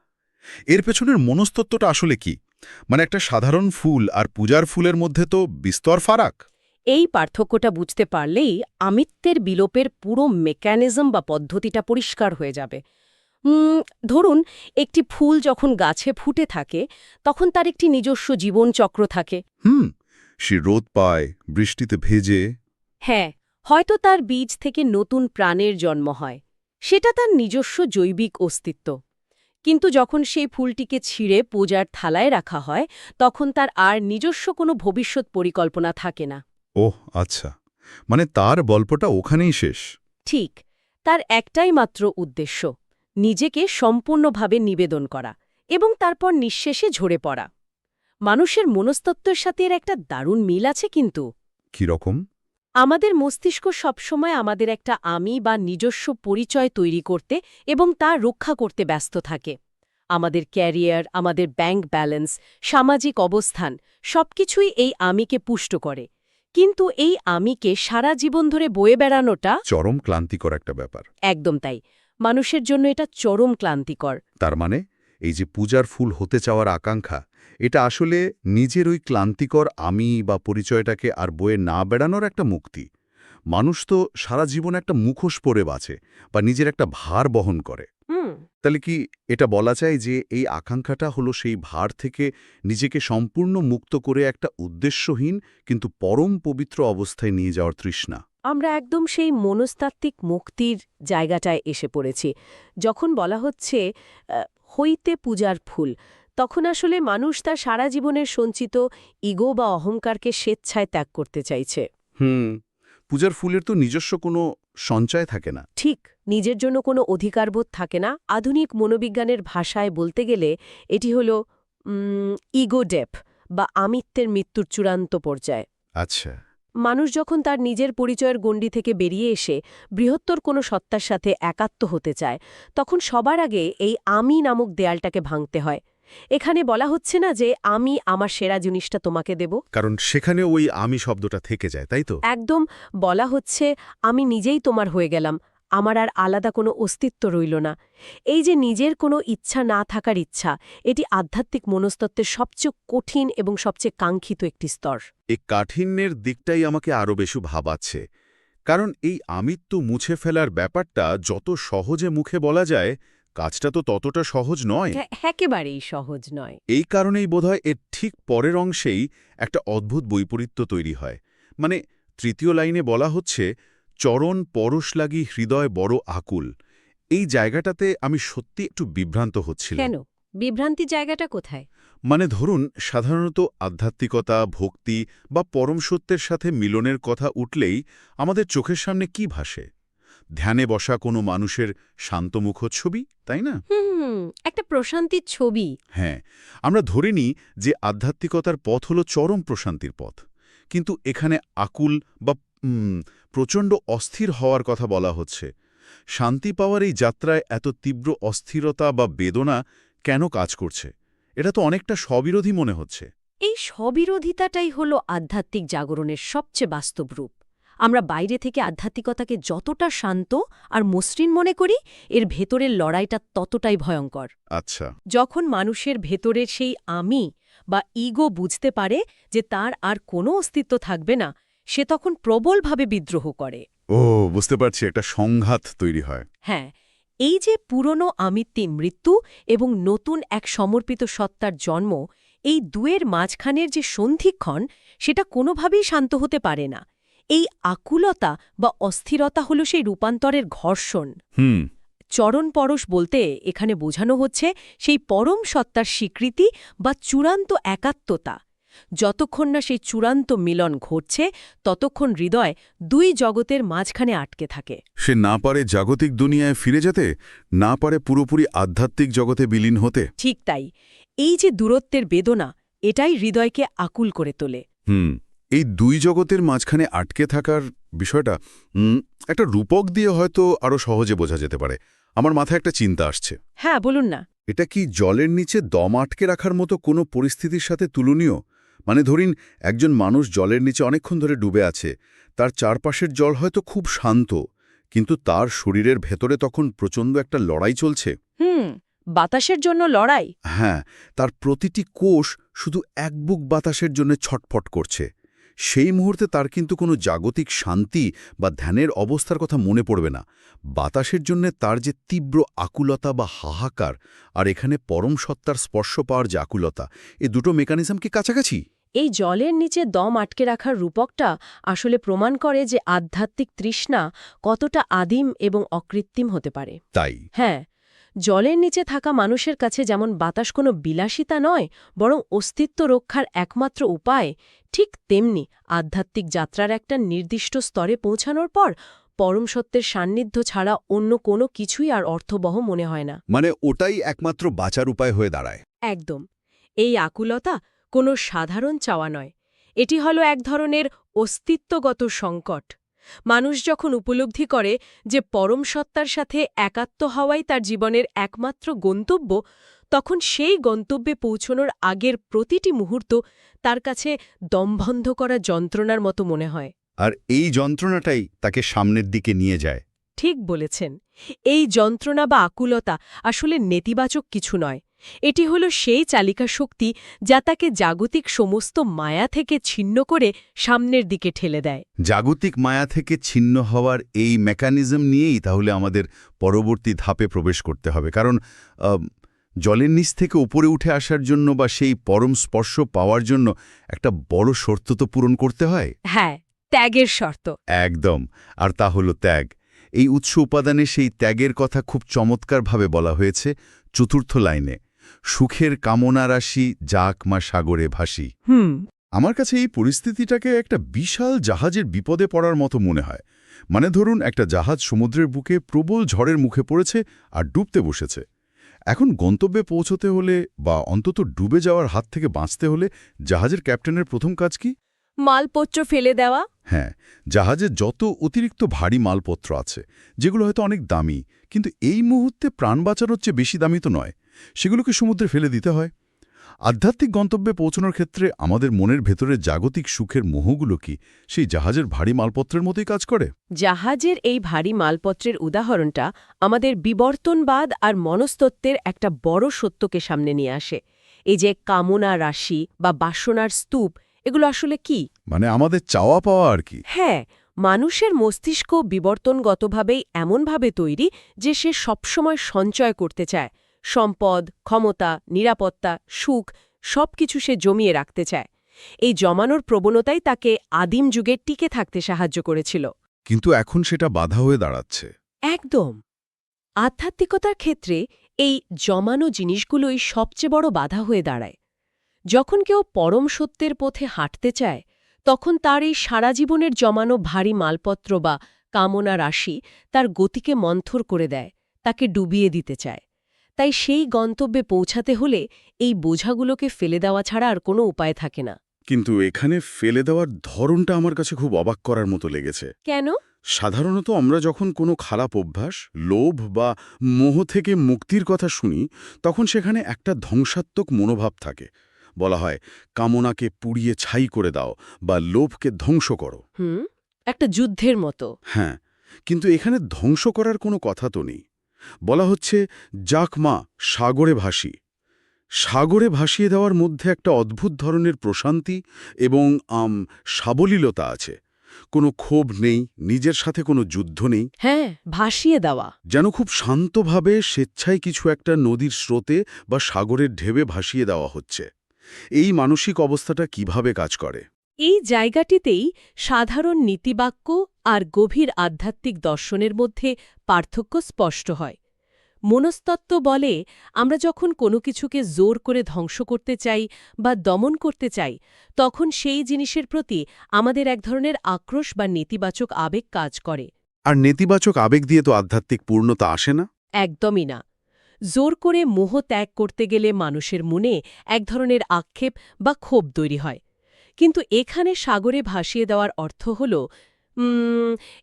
এর পেছনের মনস্তত্ত্বটা আসলে কি? মানে একটা সাধারণ ফুল আর পূজার ফুলের মধ্যে তো বিস্তর ফারাক। এই পার্থক্যটা বুঝতে পারলেই আমিত্বের বিলোপের পুরো মেকানিজম বা পদ্ধতিটা পরিষ্কার হয়ে যাবে। ধরুন, একটি ফুল যখন গাছে ফুটে থাকে তখন তার একটি নিজস্ব জীবনচক্র থাকে। সে রোদ পায়, বৃষ্টিতে ভেজে। হ্যাঁ, হয়তো তার বীজ থেকে নতুন প্রাণের জন্ম হয়, সেটা তার নিজস্ব জৈবিক অস্তিত্ব। কিন্তু যখন সেই ফুলটিকে ছিঁড়ে পূজার থালায় রাখা হয়, তখন তার আর নিজস্ব কোনো ভবিষ্যৎ পরিকল্পনা থাকে না। ওহ আচ্ছা, মানে তার গল্পটা ওখানেই শেষ। ঠিক, তার একটাই মাত্র উদ্দেশ্য, নিজেকে সম্পূর্ণভাবে নিবেদন করা এবং তারপর নিঃশেষে ঝরে পড়া। মানুষের মনস্তত্ত্বের সাথে এর একটা দারুণ মিল আছে কিন্তু। কি রকম? আমাদের মস্তিষ্ক সবসময় আমাদের একটা আমি বা নিজস্ব পরিচয় তৈরি করতে এবং তা রক্ষা করতে ব্যস্ত থাকে। আমাদের ক্যারিয়ার, আমাদের ব্যাংক ব্যালেন্স, সামাজিক অবস্থান সবকিছুই এই আমিকে পুষ্ট করে। কিন্তু এই আমিকে সারা জীবন ধরে বয়ে বেড়ানোটা চরম ক্লান্তিকর একটা ব্যাপার। একদম তাই, মানুষের জন্য এটা চরম ক্লান্তিকর। তার মানে এই যে পূজার ফুল হতে চাওয়ার আকাঙ্ক্ষা, এটা আসলে নিজের ওই ক্লান্তিকর আমি বা পরিচয়টাকে আর বয়ে না বেড়ানোর একটা মুক্তি। মানুষ তো সারা জীবন একটা মুখোশ পরে বাঁচে বা নিজের একটা ভার বহন করে। হুম তাহলে কি এটা বলা যায় যে এই আকাঙ্ক্ষাটা হলো সেই ভার থেকে নিজেকে সম্পূর্ণ মুক্ত করে একটা উদ্দেশ্যহীন কিন্তু পরম পবিত্র অবস্থায় নিয়ে যাওয়ার তৃষ্ণা? আমরা একদম সেই মনস্তাত্ত্বিক মুক্তির জায়গাটায় এসে পড়েছি। যখন বলা হচ্ছে হইতে পূজার ফুল, তখন আসলে মানুষ তার সারা জীবনের সঞ্চিত ইগো বা অহংকারকে স্বেচ্ছায় ত্যাগ করতে চাইছে। পূজার ফুলের তো নিজস্ব কোনো সঞ্চয় থাকে না। ঠিক, নিজের জন্য কোনো অধিকারবোধ থাকে না। আধুনিক মনোবিজ্ঞানের ভাষায় বলতে গেলে এটি হল ইগো ডেপ বা আমিত্বের মৃত্যুর চূড়ান্ত পর্যায়। আচ্ছা। মানুষ যখন তার নিজের পরিচয়ের গণ্ডি থেকে বেরিয়ে এসে বৃহত্তর কোনো সত্তার সাথে একাত্ম হতে চায়, তখন সবার আগে এই আমি নামক দেয়ালটাকে ভাঙতে হয়। এখানে বলা হচ্ছে না যে আমি আমার সেরা জিনিসটা তোমাকে দেব, কারণ সেখানে ওই আমি শব্দটা থেকে যায়, তাই তো? একদম বলা হচ্ছে আমি নিজেই তোমার হয়ে গেলাম, আমার আর আলাদা কোনো অস্তিত্ব রইল না। এই যে নিজের কোনো ইচ্ছা না থাকার ইচ্ছা, এটি আধ্যাত্মিক মনস্তত্ত্বের সবচেয়ে কঠিন এবং সবচেয়ে কাঙ্ক্ষিত একটি স্তর। এই কাঠিন্যের দিকটাই আমাকে আরও বেশি ভাবাচ্ছে, কারণ এই আমিত্ব মুছে ফেলার ব্যাপারটা যত সহজে মুখে বলা যায়, কাজটা তো ততটা সহজ নয়। একেবারেই সহজ নয়। এই কারণেই বোধহয় এর ঠিক পরের অংশেই একটা অদ্ভুত বৈপরীত্য তৈরি হয়। মানে তৃতীয় লাইনে বলা হচ্ছে, চরণ পরশ লাগি হৃদয় বড় আকুল। এই জায়গাটাতে আমি সত্যি একটু বিভ্রান্ত হচ্ছিলাম। কেন? বিভ্রান্তির জায়গাটা কোথায়? মানে ধরুন, সাধারণত আধ্যাত্মিকতা, ভক্তি বা পরম সত্যের সাথে মিলনের কথা উঠলেই আমাদের চোখের সামনে কি ভাসে? ধ্যানে বসা কোনো মানুষের শান্তমুখ ছবি, তাই না? একটা প্রশান্তির ছবি। হ্যাঁ, আমরা ধরে নিই যে আধ্যাত্মিকতার পথ হল চরম প্রশান্তির পথ। কিন্তু এখানে আকুল বা প্রচণ্ড অস্থির হওয়ার কথা বলা হচ্ছে। শান্তি পাওয়ার এই যাত্রায় এত তীব্র অস্থিরতা বা বেদনা কেন কাজ করছে? এটা তো অনেকটা স্ববিরোধী মনে হচ্ছে। এই স্ববিরোধিতাটাই হল আধ্যাত্মিক জাগরণের সবচেয়ে বাস্তব রূপ। আমরা বাইরে থেকে আধ্যাত্মিকতাকে যতটা শান্ত আর মসৃণ মনে করি, এর ভেতরের লড়াইটা ততটাই ভয়ঙ্কর। আচ্ছা। যখন মানুষের ভেতরের সেই আমি বা ইগো বুঝতে পারে যে তার আর কোনো অস্তিত্ব থাকবে না, সে তখন প্রবলভাবে বিদ্রোহ করে। ও, বুঝতে পারছি, একটা সংঘাত তৈরি হয়। হ্যাঁ, এই যে পুরনো আমিত্বে মৃত্যু এবং নতুন এক সমর্পিত সত্তার জন্ম, এই দুয়ের মাঝখানের যে সন্ধিক্ষণ, সেটা কোনোভাবেই শান্ত হতে পারে না। এই আকুলতা বা অস্থিরতা হল সেই রূপান্তরের ঘর্ষণ। চরণ পরশ বলতে এখানে বোঝানো হচ্ছে সেই পরম সত্তার স্বীকৃতি বা চূড়ান্ত একাত্মতা। যতক্ষণ না সেই চূড়ান্ত মিলন ঘটছে, ততক্ষণ হৃদয় দুই জগতের মাঝখানে আটকে থাকে। সে না পারে জাগতিক দুনিয়ায় ফিরে যেতে, না পারে পুরোপুরি আধ্যাত্মিক জগতে বিলীন হতে। ঠিক তাই। এই যে দূরত্বের বেদনা, এটাই হৃদয়কে আকুল করে তোলে। এই দুই জগতের মাঝখানে আটকে থাকার বিষয়টা একটা রূপক দিয়ে হয়তো আরও সহজে বোঝা যেতে পারে। আমার মাথায় একটা চিন্তা আসছে। হ্যাঁ, বলুন না। এটা কি জলের নিচে দম আটকে রাখার মতো কোনো পরিস্থিতির সাথে তুলনীয়? মানে ধরিন, একজন মানুষ জলের নিচে অনেকক্ষণ ধরে ডুবে আছে, তার চারপাশের জল হয়তো খুব শান্ত, কিন্তু তার শরীরের ভেতরে তখন প্রচণ্ড একটা লড়াই চলছে। বাতাসের জন্য লড়াই। হ্যাঁ, তার প্রতিটি কোষ শুধু এক বুক বাতাসের জন্য ছটফট করছে। সেই মুহূর্তে তার কিন্তু কোনো জাগতিক শান্তি বা ধ্যানের অবস্থার কথা মনে পড়বে না। বাতাসের জন্য তার যে তীব্র আকুলতা বা হাহাকার, আর এখানে পরম সত্তার স্পর্শ পাওয়ার যে আকুলতা, এ দুটো মেকানিজম কি কাছাকাছি? এই জলের নিচে দম আটকে রাখার রূপকটা আসলে প্রমাণ করে যে আধ্যাত্মিক তৃষ্ণা কতটা আদিম এবং অকৃত্রিম হতে পারে। তাই? হ্যাঁ, জলের নিচে থাকা মানুষের কাছে যেমন বাতাস কোনো বিলাসিতা নয়, বরং অস্তিত্ব রক্ষার একমাত্র উপায়, ঠিক তেমনি আধ্যাত্মিক যাত্রার একটা নির্দিষ্ট স্তরে পৌঁছানোর পর পরম সত্যের সান্নিধ্য ছাড়া অন্য কোনো কিছুই আর অর্থবহ মনে হয় না। মানে ওটাই একমাত্র বাঁচার উপায় হয়ে দাঁড়ায়। একদম। এই আকুলতা কোনো সাধারণ চাওয়া নয়, এটি হলো এক ধরনের অস্তিত্বগত সংকট। মানুষ যখন উপলব্ধি করে যে পরম সত্তার সাথে একাত্ম হওয়াই তার জীবনের একমাত্র গন্তব্য, তখন সেই গন্তব্যে পৌঁছনোর আগের প্রতিটি মুহূর্ত তার কাছে দমবন্ধ করা যন্ত্রণার মতো মনে হয়। আর এই যন্ত্রণাটাই তাকে সামনের দিকে নিয়ে যায়। ঠিক বলেছেন। এই যন্ত্রণা বা আকুলতা আসলে নেতিবাচক কিছু নয়, এটি হল সেই চালিকা শক্তি যা তাকে জাগতিক সমস্ত মায়া থেকে ছিন্ন করে সামনের দিকে ঠেলে দেয়। জাগতিক মায়া থেকে ছিন্ন হওয়ার এই মেকানিজম নিয়েই তাহলে আমাদের পরবর্তী ধাপে প্রবেশ করতে হবে, কারণ জলের নিচ থেকে উপরে উঠে আসার জন্য বা সেই পরম স্পর্শ পাওয়ার জন্য একটা বড় শর্ত তো পূরণ করতে হয়। হ্যাঁ, ত্যাগের শর্ত। একদম, আর তা হল ত্যাগ। এই উৎস উপাদানে সেই ত্যাগের কথা খুব চমৎকারভাবে বলা হয়েছে ৪র্থ লাইনে, সুখের কামনা রাশি যাক মা সাগরে ভাসি। আমার কাছে এই পরিস্থিতিটাকে একটা বিশাল জাহাজের বিপদে পড়ার মতো মনে হয়। মানে ধরুন একটা জাহাজ সমুদ্রের বুকে প্রবল ঝড়ের মুখে পড়েছে আর ডুবতে বসেছে। এখন গন্তব্যে পৌঁছতে হলে বা অন্তত ডুবে যাওয়ার হাত থেকে বাঁচতে হলে জাহাজের ক্যাপ্টেনের প্রথম কাজ কি? মালপত্র ফেলে দেওয়া। হ্যাঁ, জাহাজে যত অতিরিক্ত ভারী মালপত্র আছে, যেগুলো হয়তো অনেক দামি, কিন্তু এই মুহূর্তে প্রাণ বাঁচানোর চেয়ে বেশি দামি তো নয়, সেগুলোকে সমুদ্রে ফেলে দিতে হয়। আধ্যাত্মিক গন্তব্যে পৌঁছানোর ক্ষেত্রে আমাদের মনের ভেতরে জাগতিক সুখের মোহগুলো কি সেই জাহাজের ভারী মালপত্রের মতোই কাজ করে? জাহাজের এই ভারী মালপত্রের উদাহরণটা আমাদের বিবর্তনবাদ আর মনস্তত্ত্বের একটা বড় সত্যকে সামনে নিয়ে আসে। এই যে কামনা রাশি বা বাসনার স্তূপ, এগুলো আসলে কি? মানে আমাদের চাওয়া পাওয়া আর কি। হ্যাঁ, মানুষের মস্তিষ্ক বিবর্তনগতভাবেই এমনভাবে তৈরি যে সে সবসময় সঞ্চয় করতে চায়। সম্পদ, ক্ষমতা, নিরাপত্তা, সুখ সবকিছু সে জমিয়ে রাখতে চায়। এই জমানোর প্রবণতাই তাকে আদিম যুগে টিকে থাকতে সাহায্য করেছিল। কিন্তু এখন সেটা বাধা হয়ে দাঁড়াচ্ছে। একদম। আধ্যাত্মিকতার ক্ষেত্রে এই জমানো জিনিসগুলোই সবচেয়ে বড় বাধা হয়ে দাঁড়ায়। যখন কেউ পরম সত্যের পথে হাঁটতে চায়, তখন তার এই সারা জীবনের জমানো ভারী মালপত্র বা কামনা রাশি তার গতিকে মন্থর করে দেয়, তাকে ডুবিয়ে দিতে চায়। তাই সেই গন্তব্যে পৌঁছাতে হলে এই বোঝাগুলোকে ফেলে দেওয়া ছাড়া আর কোনো উপায় থাকে না। কিন্তু এখানে ফেলে দেওয়ার ধরনটা আমার কাছে খুব অবাক করার মতো লেগেছে। কেন? সাধারণত আমরা যখন কোনো খারাপ অভ্যাস, লোভ বা মোহ থেকে মুক্তির কথা শুনি, তখন সেখানে একটা ধ্বংসাত্মক মনোভাব থাকে। বলা হয় কামনাকে পুড়িয়ে ছাই করে দাও বা লোভকে ধ্বংস করো। একটা যুদ্ধের মতো। হ্যাঁ, কিন্তু এখানে ধ্বংস করার কোনো কথা তো নেই। বলা হচ্ছে যাক মা সাগরে ভাসি। সাগরে ভাসিয়ে দেওয়ার মধ্যে একটা অদ্ভুত ধরনের প্রশান্তি এবং সাবলীলতা আছে। কোনো ক্ষোভ নেই, নিজের সাথে কোনো যুদ্ধ নেই। হ্যাঁ, ভাসিয়ে দেওয়া। যেন খুব শান্তভাবে স্বেচ্ছায় কিছু একটা নদীর স্রোতে বা সাগরের ঢেবে ভাসিয়ে দেওয়া হচ্ছে। এই মানসিক অবস্থাটা কিভাবে কাজ করে? এই জায়গাটিতেই সাধারণ নীতিবাক্য আর গভীর আধ্যাত্মিক দর্শনের মধ্যে পার্থক্য স্পষ্ট হয়। মনস্তত্ত্ব বলে আমরা যখন কোনো কিছুকে জোর করে ধ্বংস করতে চাই বা দমন করতে চাই, তখন সেই জিনিসের প্রতি আমাদের এক ধরনের আক্রোশ বা নেতিবাচক আবেগ কাজ করে। আর নেতিবাচক আবেগ দিয়ে তো আধ্যাত্মিক পূর্ণতা আসে না। একদমই না। জোর করে মোহ ত্যাগ করতে গেলে মানুষের মনে এক ধরনের আক্ষেপ বা ক্ষোভ তৈরি হয়। কিন্তু এখানে সাগরে ভাসিয়ে দেওয়ার অর্থ হল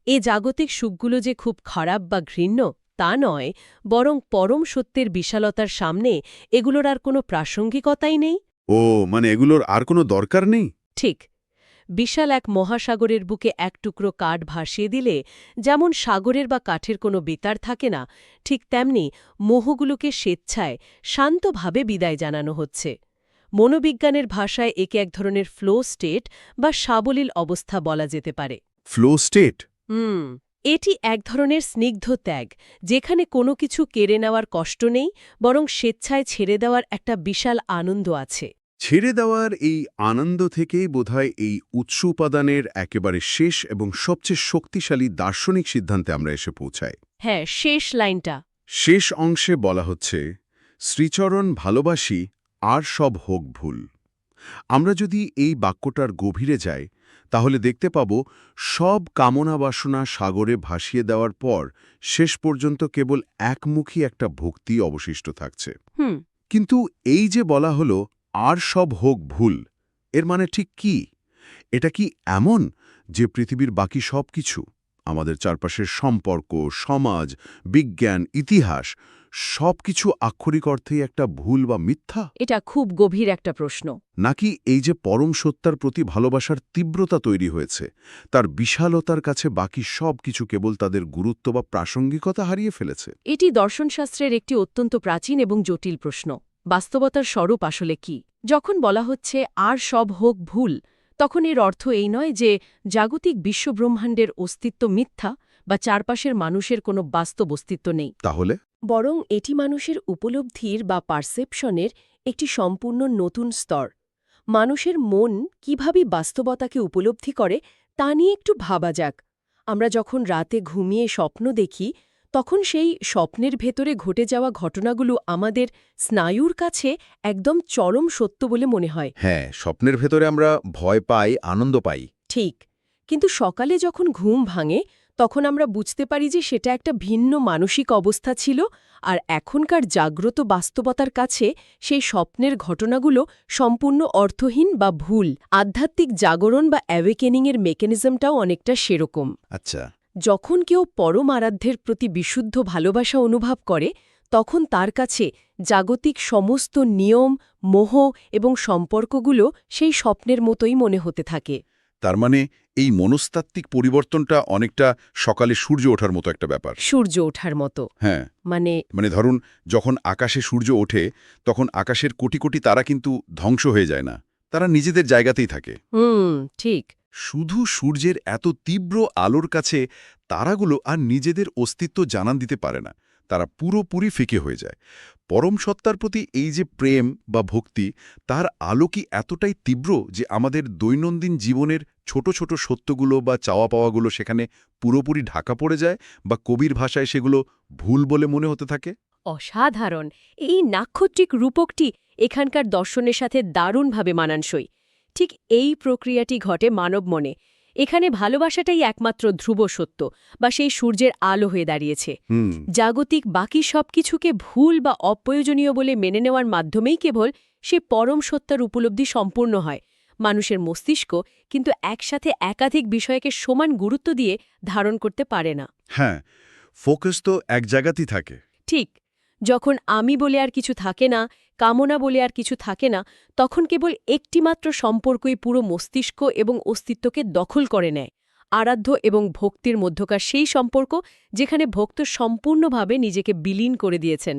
এ জাগতিক সুখগুলো যে খুব খারাপ বা ঘৃণ্য তা নয়, বরং পরম সত্যের বিশালতার সামনে এগুলোর আর কোনো প্রাসঙ্গিকতাই নেই। ও, মানে এগুলোর আর কোনো দরকার নেই। ঠিক। বিশাল এক মহাসাগরের বুকে এক টুকরো কাঠ ভাসিয়ে দিলে যেমন সাগরের বা কাঠের কোনো বেতার থাকে না, ঠিক তেমনি মোহগুলোকে স্বেচ্ছায় শান্তভাবে বিদায় জানানো হচ্ছে। মনোবিজ্ঞানের ভাষায় একে এক ধরনের ফ্লো স্টেট বা সাবলীল অবস্থা বলা যেতে পারে। Flow state? এটি এক ধরনের স্নিগ্ধ ত্যাগ, যেখানে কোনো কিছু কেড়ে নেওয়ার কষ্ট নেই, বরং স্বেচ্ছায় ছেড়ে দেওয়ার একটা বিশাল আনন্দ আছে। ছেড়ে দেওয়ার এই আনন্দ থেকেই বোধহয় এই উৎস উপাদানের একেবারে শেষ এবং সবচেয়ে শক্তিশালী দার্শনিক সিদ্ধান্তে আমরা এসে পৌঁছাই। হ্যাঁ, শেষ লাইনটা। শেষ অংশে বলা হচ্ছে শ্রীচরণ ভালোবাসি আর সব হোক ভুল। আমরা যদি এই বাক্যটার গভীরে যাই, তাহলে দেখতে পাব সব কামনা বাসনা সাগরে ভাসিয়ে দেওয়ার পর শেষ পর্যন্ত কেবল একমুখী একটা ভক্তি অবশিষ্ট থাকছে। কিন্তু এই যে বলা হলো আর সব হোক ভুল, এর মানে ঠিক কি? এটা কি এমন যে পৃথিবীর বাকি সব কিছু, আমাদের চারপাশের সম্পর্ক, সমাজ, বিজ্ঞান, ইতিহাস, সবকিছু আক্ষরিক অর্থেই একটা ভুল বা মিথ্যা? এটা খুব গভীর একটা প্রশ্ন। নাকি এই যে পরম সত্তার প্রতি ভালোবাসার তীব্রতা তৈরি হয়েছে, তার বিশালতার কাছে বাকি সব কিছু কেবল তাদের গুরুত্ব বা প্রাসঙ্গিকতা হারিয়ে ফেলেছে? এটি দর্শনশাস্ত্রের একটি অত্যন্ত প্রাচীন এবং জটিল প্রশ্ন। বাস্তবতার স্বরূপ আসলে কি? যখন বলা হচ্ছে আর সব হোক ভুল, তখন এর অর্থ এই নয় যে জাগতিক বিশ্বব্রহ্মাণ্ডের অস্তিত্ব মিথ্যা বা চারপাশের মানুষের কোনো বাস্তব অস্তিত্ব নেই, তাহলে বরং এটি মানুষের উপলব্ধির বা পারসেপশনের একটি সম্পূর্ণ নতুন স্তর। মানুষের মন কিভাবে বাস্তবতাকে উপলব্ধি করে তা নিয়ে একটু ভাবা যাক। আমরা যখন রাতে ঘুমিয়ে স্বপ্ন দেখি, তখন সেই স্বপ্নের ভেতরে ঘটে যাওয়া ঘটনাগুলো আমাদের স্নায়ুর কাছে একদম চরম সত্য বলে মনে হয়। হ্যাঁ, স্বপ্নের ভেতরে আমরা ভয় পাই, আনন্দ পাই। ঠিক, কিন্তু সকালে যখন ঘুম ভাঙে তখন আমরা বুঝতে পারি যে সেটা একটা ভিন্ন মানসিক অবস্থা ছিল, আর এখনকার জাগ্রত বাস্তবতার কাছে সেই স্বপ্নের ঘটনাগুলো সম্পূর্ণ অর্থহীন বা ভুল। আধ্যাত্মিক জাগরণ বা অ্যাওয়েকেনিংয়ের মেকানিজমটাও অনেকটা সেরকম। আচ্ছা, যখন কেউ পরম আরাধ্যের প্রতি বিশুদ্ধ ভালোবাসা অনুভব করে, তখন তার কাছে জাগতিক সমস্ত নিয়ম, মোহ এবং সম্পর্কগুলো সেই স্বপ্নের মতোই মনে হতে থাকে। তার মানে এই মনস্তাত্ত্বিক পরিবর্তনটা অনেকটা সকালে সূর্য ওঠার মতো একটা ব্যাপার। সূর্য ওঠার মতো। হ্যাঁ, মানে ধরুন যখন আকাশে সূর্য ওঠে তখন আকাশের কোটি কোটি তারা কিন্তু ধ্বংস হয়ে যায় না, তারা নিজেদের জায়গাতেই থাকে। ঠিক। শুধু সূর্যের এত তীব্র আলোর কাছে তারাগুলো আর নিজেদের অস্তিত্ব জানান দিতে পারে না, তারা পুরোপুরি ফিকে হয়ে যায়। পরম সত্তার প্রতি এই যে প্রেম বা ভক্তি, তার আলো কি এতটাই তীব্র যে আমাদের দৈনন্দিন জীবনের ছোট ছোট সত্যগুলো বা চাওয়া পাওয়াগুলো সেখানে পুরোপুরি ঢাকা পড়ে যায়, বা কবির ভাষায় সেগুলো ভুল বলে মনে হতে থাকে? অসাধারণ! এই নাক্ষত্রিক রূপকটি এখানকার দর্শনের সাথে দারুণভাবে মানানসই। ঠিক এই প্রক্রিয়াটি ঘটে মানব মনে। এখানে ভালোবাসাটাই একমাত্র ধ্রুব সত্য, বা সেই সূর্যের আলো হয়ে দাঁড়িয়েছে। জাগতিক বাকি সবকিছুকে ভুল বা অপ্রয়োজনীয় বলে মেনে নেওয়ার মাধ্যমেই কেবল সে পরম সত্তার উপলব্ধি সম্পূর্ণ হয়। মানুষের মস্তিষ্ক কিন্তু একসাথে একাধিক বিষয়কে সমান গুরুত্ব দিয়ে ধারণ করতে পারে না। হ্যাঁ, ফোকাস তো এক জায়গাতেই থাকে। ঠিক, যখন আমি বলে আর কিছু থাকে না, কামনা বলে আর কিছু থাকে না, তখন কেবল একটিমাত্র সম্পর্কই পুরো মস্তিষ্ক এবং অস্তিত্বকে দখল করে নেয়। আরাধ্য এবং ভক্তির মধ্যকার সেই সম্পর্ক যেখানে ভক্ত সম্পূর্ণভাবে নিজেকে বিলীন করে দিয়েছেন।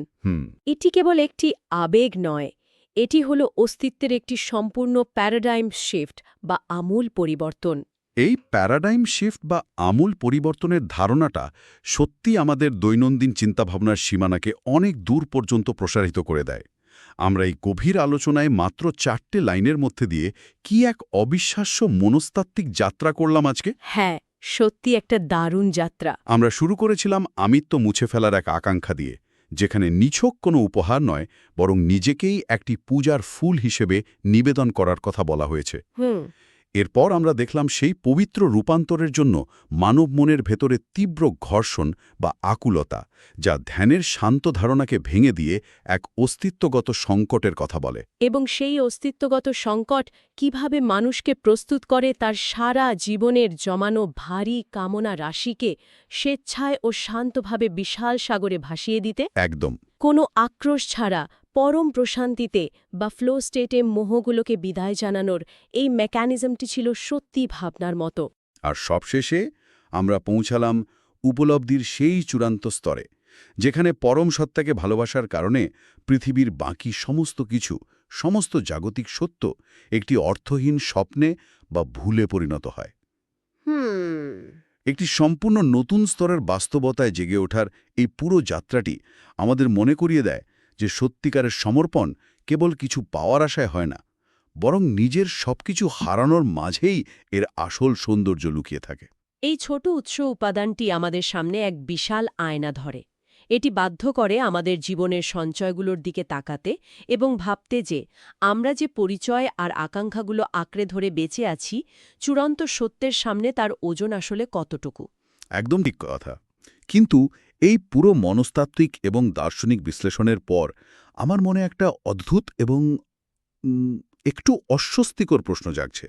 এটি কেবল একটি আবেগ নয়, এটি হল অস্তিত্বের একটি সম্পূর্ণ প্যারাডাইম শিফট বা আমূল পরিবর্তন। এই প্যারাডাইম শিফট বা আমূল পরিবর্তনের ধারণাটা সত্যি আমাদের দৈনন্দিন চিন্তাভাবনার সীমানাকে অনেক দূর পর্যন্ত প্রসারিত করে দেয়। আমরা এই গভীর আলোচনায় মাত্র 4টে লাইনের মধ্যে দিয়ে কি এক অবিশ্বাস্য মনস্তাত্ত্বিক যাত্রা করলাম আজকে। হ্যাঁ, সত্যি একটা দারুণ যাত্রা। আমরা শুরু করেছিলাম আমিত্ব মুছে ফেলার এক আকাঙ্ক্ষা দিয়ে, যেখানে নিছক কোনো উপহার নয় বরং নিজেকেই একটি পূজার ফুল হিসেবে নিবেদন করার কথা বলা হয়েছে। এরপর আমরা দেখলাম সেই পবিত্র রূপান্তরের জন্য মানব মনের ভেতরে তীব্র ঘর্ষণ বা আকুলতা, যা ধ্যানের শান্ত ধারণাকে ভেঙে দিয়ে এক অস্তিত্বগত সংকটের কথা বলে। এবং সেই অস্তিত্বগত সংকট কিভাবে মানুষকে প্রস্তুত করে তার সারা জীবনের জমানো ভারী কামনা রাশিকে স্বেচ্ছায় ও শান্তভাবে বিশাল সাগরে ভাসিয়ে দিতে। একদম। কোনো আক্রোশ ছাড়া পরম প্রশান্তিতে বা ফ্লো স্টেটে মোহগুলোকে বিদায় জানানোর এই মেকানিজমটি ছিল সত্যি ভাবনার মতো। আর সবশেষে আমরা পৌঁছালাম উপলব্ধির সেই চূড়ান্ত স্তরে, যেখানে পরম সত্তাকে ভালোবাসার কারণে পৃথিবীর বাকি সমস্ত কিছু, সমস্ত জাগতিক সত্য একটি অর্থহীন স্বপ্নে বা ভুলে পরিণত হয়। একটি সম্পূর্ণ নতুন স্তরের বাস্তবতায় জেগে ওঠার এই পুরো যাত্রাটি আমাদের মনে করিয়ে দেয় যে সত্যিকারের সমর্পণ কেবল কিছু পাওয়ার আশায় হয় না, বরং নিজের সবকিছু হারানোর মাঝেই এর আসল সৌন্দর্য লুকিয়ে থাকে। এই ছোট উৎস উপাদানটি আমাদের সামনে এক বিশাল আয়না ধরে। এটি বাধ্য করে আমাদের জীবনের সঞ্চয়গুলোর দিকে তাকাতে এবং ভাবতে যে আমরা যে পরিচয় আর আকাঙ্ক্ষাগুলো আঁকড়ে ধরে বেঁচে আছি, চূড়ান্ত সত্যের সামনে তার ওজন আসলে কতটুকু। একদম ঠিক কথা। কিন্তু এই পুরো মনস্তাত্ত্বিক এবং দার্শনিক বিশ্লেষণের পর আমার মনে একটা অদ্ভুত এবং একটু অস্বস্তিকর প্রশ্ন জাগছে,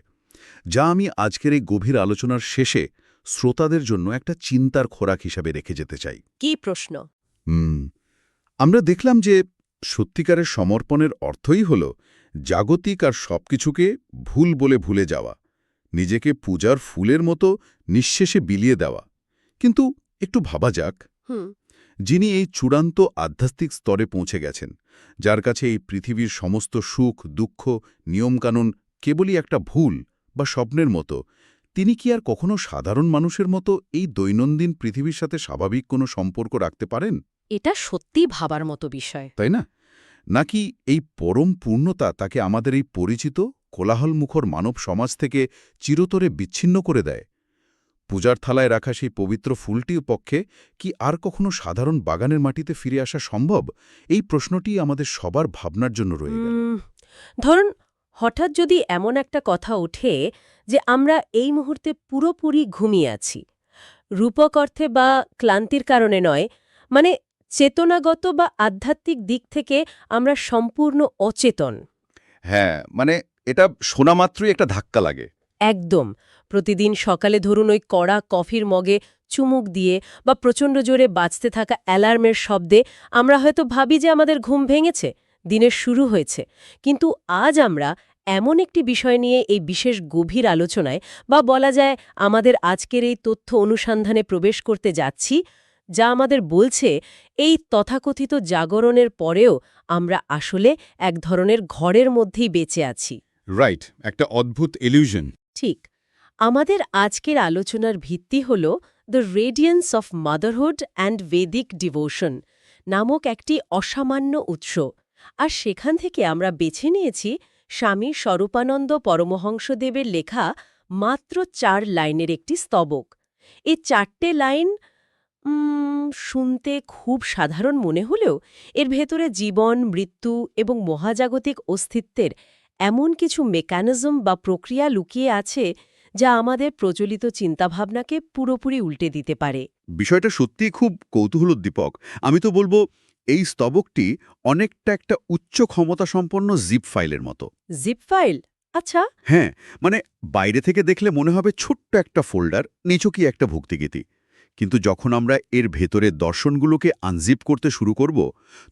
যা আমি আজকের এই গভীর আলোচনার শেষে শ্রোতাদের জন্য একটা চিন্তার খোরাক হিসাবে রেখে যেতে চাই। কী প্রশ্ন? আমরা দেখলাম যে সত্যিকারের সমর্পণের অর্থই হল জাগতিক আর সবকিছুকে ভুল বলে ভুলে যাওয়া, নিজেকে পূজার ফুলের মতো নিঃশেষে বিলিয়ে দেওয়া। কিন্তু একটু ভাবা যাক, যিনি এই চূড়ান্ত আধ্যাত্মিক স্তরে পৌঁছে গেছেন, যার কাছে এই পৃথিবীর সমস্ত সুখ দুঃখ নিয়মকানুন কেবলই একটা ভুল বা স্বপ্নের মতো, তিনি কি আর কখনো সাধারণ মানুষের মতো এই দৈনন্দিন পৃথিবীর সাথে স্বাভাবিক কোনো সম্পর্ক রাখতে পারেন? এটা সত্যিই ভাবার মতো বিষয়। তাই না? নাকি এই পরম পূর্ণতা তাকে আমাদের এই পরিচিত কোলাহলমুখর মানব সমাজ থেকে চিরতরে বিচ্ছিন্ন করে দেয়? পূজার থালায় রাখা সেই পবিত্র ফুলটির পক্ষে কি আর কখনো সাধারণ বাগানের মাটিতে ফিরে আসা সম্ভব? এই প্রশ্নটি আমাদের সবার ভাবনার জন্য রয়ে গেল। ধরুন, হঠাৎ যদি এমন একটা কথা ওঠে যে আমরা এই মুহূর্তে পুরোপুরি ঘুমিয়ে আছি, রূপক অর্থে বা ক্লান্তির কারণে নয়, মানে চেতনাগত বা আধ্যাত্মিক দিক থেকে আমরা সম্পূর্ণ অচেতন। হ্যাঁ, মানে এটা শোনা মাত্রই একটা ধাক্কা লাগে। একদম। প্রতিদিন সকালে ধরুন ওই কড়া কফির মগে চুমুক দিয়ে বা প্রচণ্ড জোরে বাজতে থাকা অ্যালার্মের শব্দে আমরা হয়তো ভাবি যে আমাদের ঘুম ভেঙেছে, দিনের শুরু হয়েছে। কিন্তু আজ আমরা এমন একটি বিষয় নিয়ে এই বিশেষ গভীর আলোচনায় বা বলা যায় আমাদের আজকের এই তথ্য অনুসন্ধানে প্রবেশ করতে যাচ্ছি, যা আমাদের বলছে এই তথাকথিত জাগরণের পরেও আমরা আসলে এক ধরনের ঘরের মধ্যেই বেঁচে আছি। রাইট, একটা অদ্ভুত ইলিউশন। ঠিক। আমাদের আজকের আলোচনার ভিত্তি হল the radiance of motherhood and Vedic devotion নামক একটি অসামান্য উৎস, আর সেখান থেকে আমরা বেছে নিয়েছি স্বামী স্বরূপানন্দ পরমহংসদেবের লেখা মাত্র 4 লাইনের একটি স্তবক। এই 4টে লাইন শুনতে খুব সাধারণ মনে হলেও এর ভেতরে জীবন, মৃত্যু এবং মহাজাগতিক অস্তিত্বের এমন কিছু মেকানিজম বা প্রক্রিয়া লুকিয়ে আছে যা আমাদের প্রচলিত চিন্তাভাবনাকে পুরোপুরি উল্টে দিতে পারে। বিষয়টা সত্যিই খুব কৌতূহলোদ্দীপক। আমি তো বলবো এই স্তবকটি অনেকটা একটা উচ্চ ক্ষমতা সম্পন্ন জিপ ফাইলের মতো। Zip file? আচ্ছা। হ্যাঁ, মানে বাইরে থেকে দেখলে মনে হবে ছোট্ট একটা ফোল্ডার, নিছকই একটা ভুক্তিগীতি। কিন্তু যখন আমরা এর ভেতরের দর্শনগুলোকে আনজিপ করতে শুরু করব,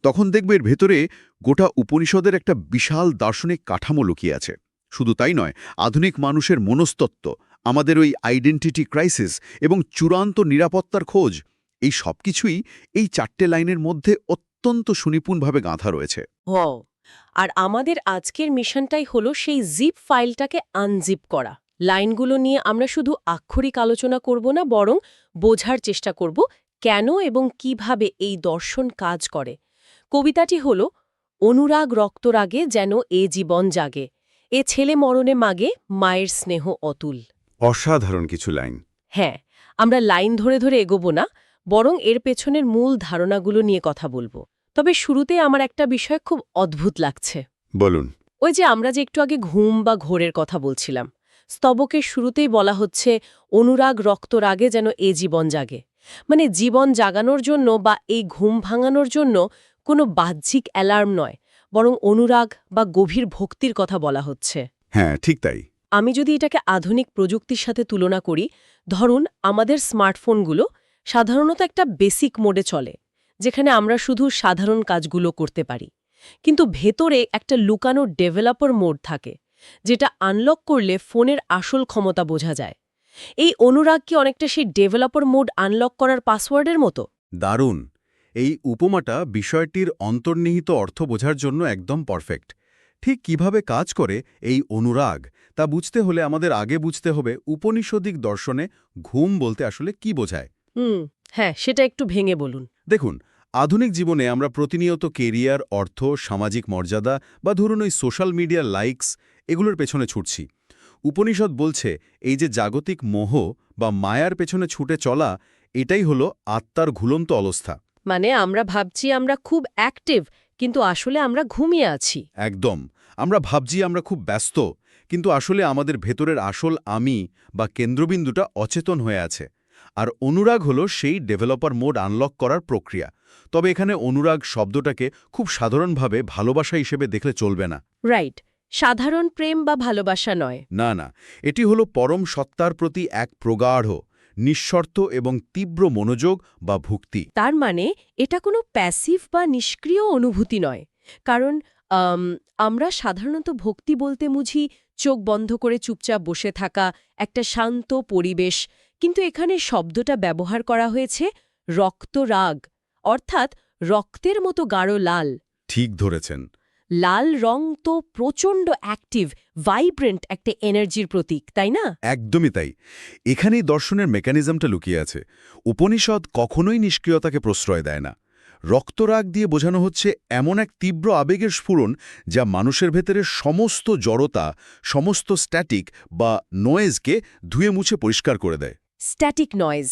তখন দেখব এর ভেতরে গোটা উপনিষদের একটা বিশাল দার্শনিক কাঠামো লুকিয়ে আছে। শুধু তাই নয়, আধুনিক মানুষের মনস্তত্ত্ব, আমাদের ওই আইডেন্টিটি ক্রাইসিস এবং চূড়ান্ত নিরাপত্তার খোঁজ, এই সবকিছুই এই 4টে লাইনের মধ্যে অত্যন্ত সুনিপুণভাবে গাঁথা রয়েছে। আর আমাদের আজকের মিশনটাই হলো সেই জিপ ফাইলটাকে আনজিপ করা। লাইনগুলো নিয়ে আমরা শুধু আক্ষরিক আলোচনা করব না, বরং বোঝার চেষ্টা করব কেন এবং কিভাবে এই দর্শন কাজ করে। কবিতাটি হল অনুরাগ রক্তরাগে যেন এ জীবন জাগে, এ ছেলে মরণে মাগে মায়ের স্নেহ অতুল। অসাধারণ কিছু লাইন। হ্যাঁ, আমরা লাইন ধরে ধরে এগোবো না, বরং এর পেছনের মূল ধারণাগুলো নিয়ে কথা বলবো। তবে শুরুতে আমার একটা বিষয় খুব অদ্ভুত লাগছে। বলুন। ওই যে আমরা যে একটু আগে ঘুম বা ঘোরের কথা বলছিলাম, স্তবকের শুরুতেই বলা হচ্ছে অনুরাগ রক্তরাগে যেন এ জীবন জাগে। মানে জীবন জাগানোর জন্য বা এই ঘুম ভাঙানোর জন্য কোনো বাহ্যিক অ্যালার্ম নয়, বরং অনুরাগ বা গভীর ভক্তির কথা বলা হচ্ছে। হ্যাঁ, ঠিক তাই। আমি যদি এটাকে আধুনিক প্রযুক্তির সাথে তুলনা করি, ধরুন আমাদের স্মার্টফোনগুলো সাধারণত একটা বেসিক মোডে চলে, যেখানে আমরা শুধু সাধারণ কাজগুলো করতে পারি। কিন্তু ভেতরে একটা লুকানো ডেভেলপার মোড থাকে, যেটা আনলক করলে ফোনের আসল ক্ষমতা বোঝা যায়। এই অনুরাগ কি অনেকটা সেই ডেভেলপার মোড আনলক করার পাসওয়ার্ডের মতো? দারুণ। এই উপমাটা বিষয়টির অন্তর্নিহিত অর্থ বোঝার জন্য একদম পারফেক্ট। ঠিক কিভাবে কাজ করে এই অনুরাগ তা বুঝতে হলে আমাদের আগে বুঝতে হবে উপনিষদিক দর্শনে ঘুম বলতে আসলে কি বোঝায়। হ্যাঁ, সেটা একটু ভেঙে বলুন। দেখুন, আধুনিক জীবনে আমরা প্রতিনিয়ত কেরিয়ার, অর্থ, সামাজিক মর্যাদা বা ধরুন ওই সোশ্যাল মিডিয়া লাইকস এগুলোর পেছনে ছুটছি। উপনিষদ বলছে এই যে জাগতিক মোহ বা মায়ার পেছনে ছুটে চলা, এটাই হলো আত্মার ঘুলন্ত অবস্থা। মানে আমরা ভাবছি আমরা খুব অ্যাক্টিভ, কিন্তু আসলে আমরা ঘুমিয়ে আছি। একদম। আমরা ভাবছি আমরা খুব ব্যস্ত, কিন্তু আসলে আমাদের ভেতরের আসল আমি বা কেন্দ্রবিন্দুটা অচেতন হয়ে আছে। আর অনুরাগ হলো সেই ডেভেলপার মোড আনলক করার প্রক্রিয়া। তবে এখানে অনুরাগ শব্দটাকে খুব সাধারণভাবে ভালোবাসা হিসেবে দেখলে চলবে না। রাইট, সাধারণ প্রেম বা ভালোবাসা নয়। না না, এটি হলো পরম সত্তার প্রতি এক প্রগাঢ়, নিঃশর্ত এবং তীব্র মনোযোগ বা ভক্তি। তার মানে এটা কোনো প্যাসিভ বা নিষ্ক্রিয় অনুভূতি নয়। কারণ আমরা সাধারণত ভক্তি বলতে বুঝি চোখ বন্ধ করে চুপচাপ বসে থাকা, একটা শান্ত পরিবেশ। কিন্তু এখানে শব্দটা ব্যবহার করা হয়েছে রক্তরাগ, অর্থাৎ রক্তের মতো গাঢ় লাল। ঠিক ধরেছেন। লাল রং তো প্রচণ্ড অ্যাক্টিভ, ভাইব্রেন্ট একটা এনার্জির প্রতীক, তাই না? একদমই তাই। এখানেই দর্শনের মেকানিজমটা লুকিয়ে আছে। উপনিষদ কখনোই নিষ্ক্রিয়তাকে প্রশ্রয় দেয় না। রক্তরাগ দিয়ে বোঝানো হচ্ছে এমন এক তীব্র আবেগের স্ফুরণ যা মানুষের ভেতরে সমস্ত জড়তা, সমস্ত স্ট্যাটিক বা নয়েজকে ধুয়ে মুছে পরিষ্কার করে দেয়। স্ট্যাটিক নয়েজ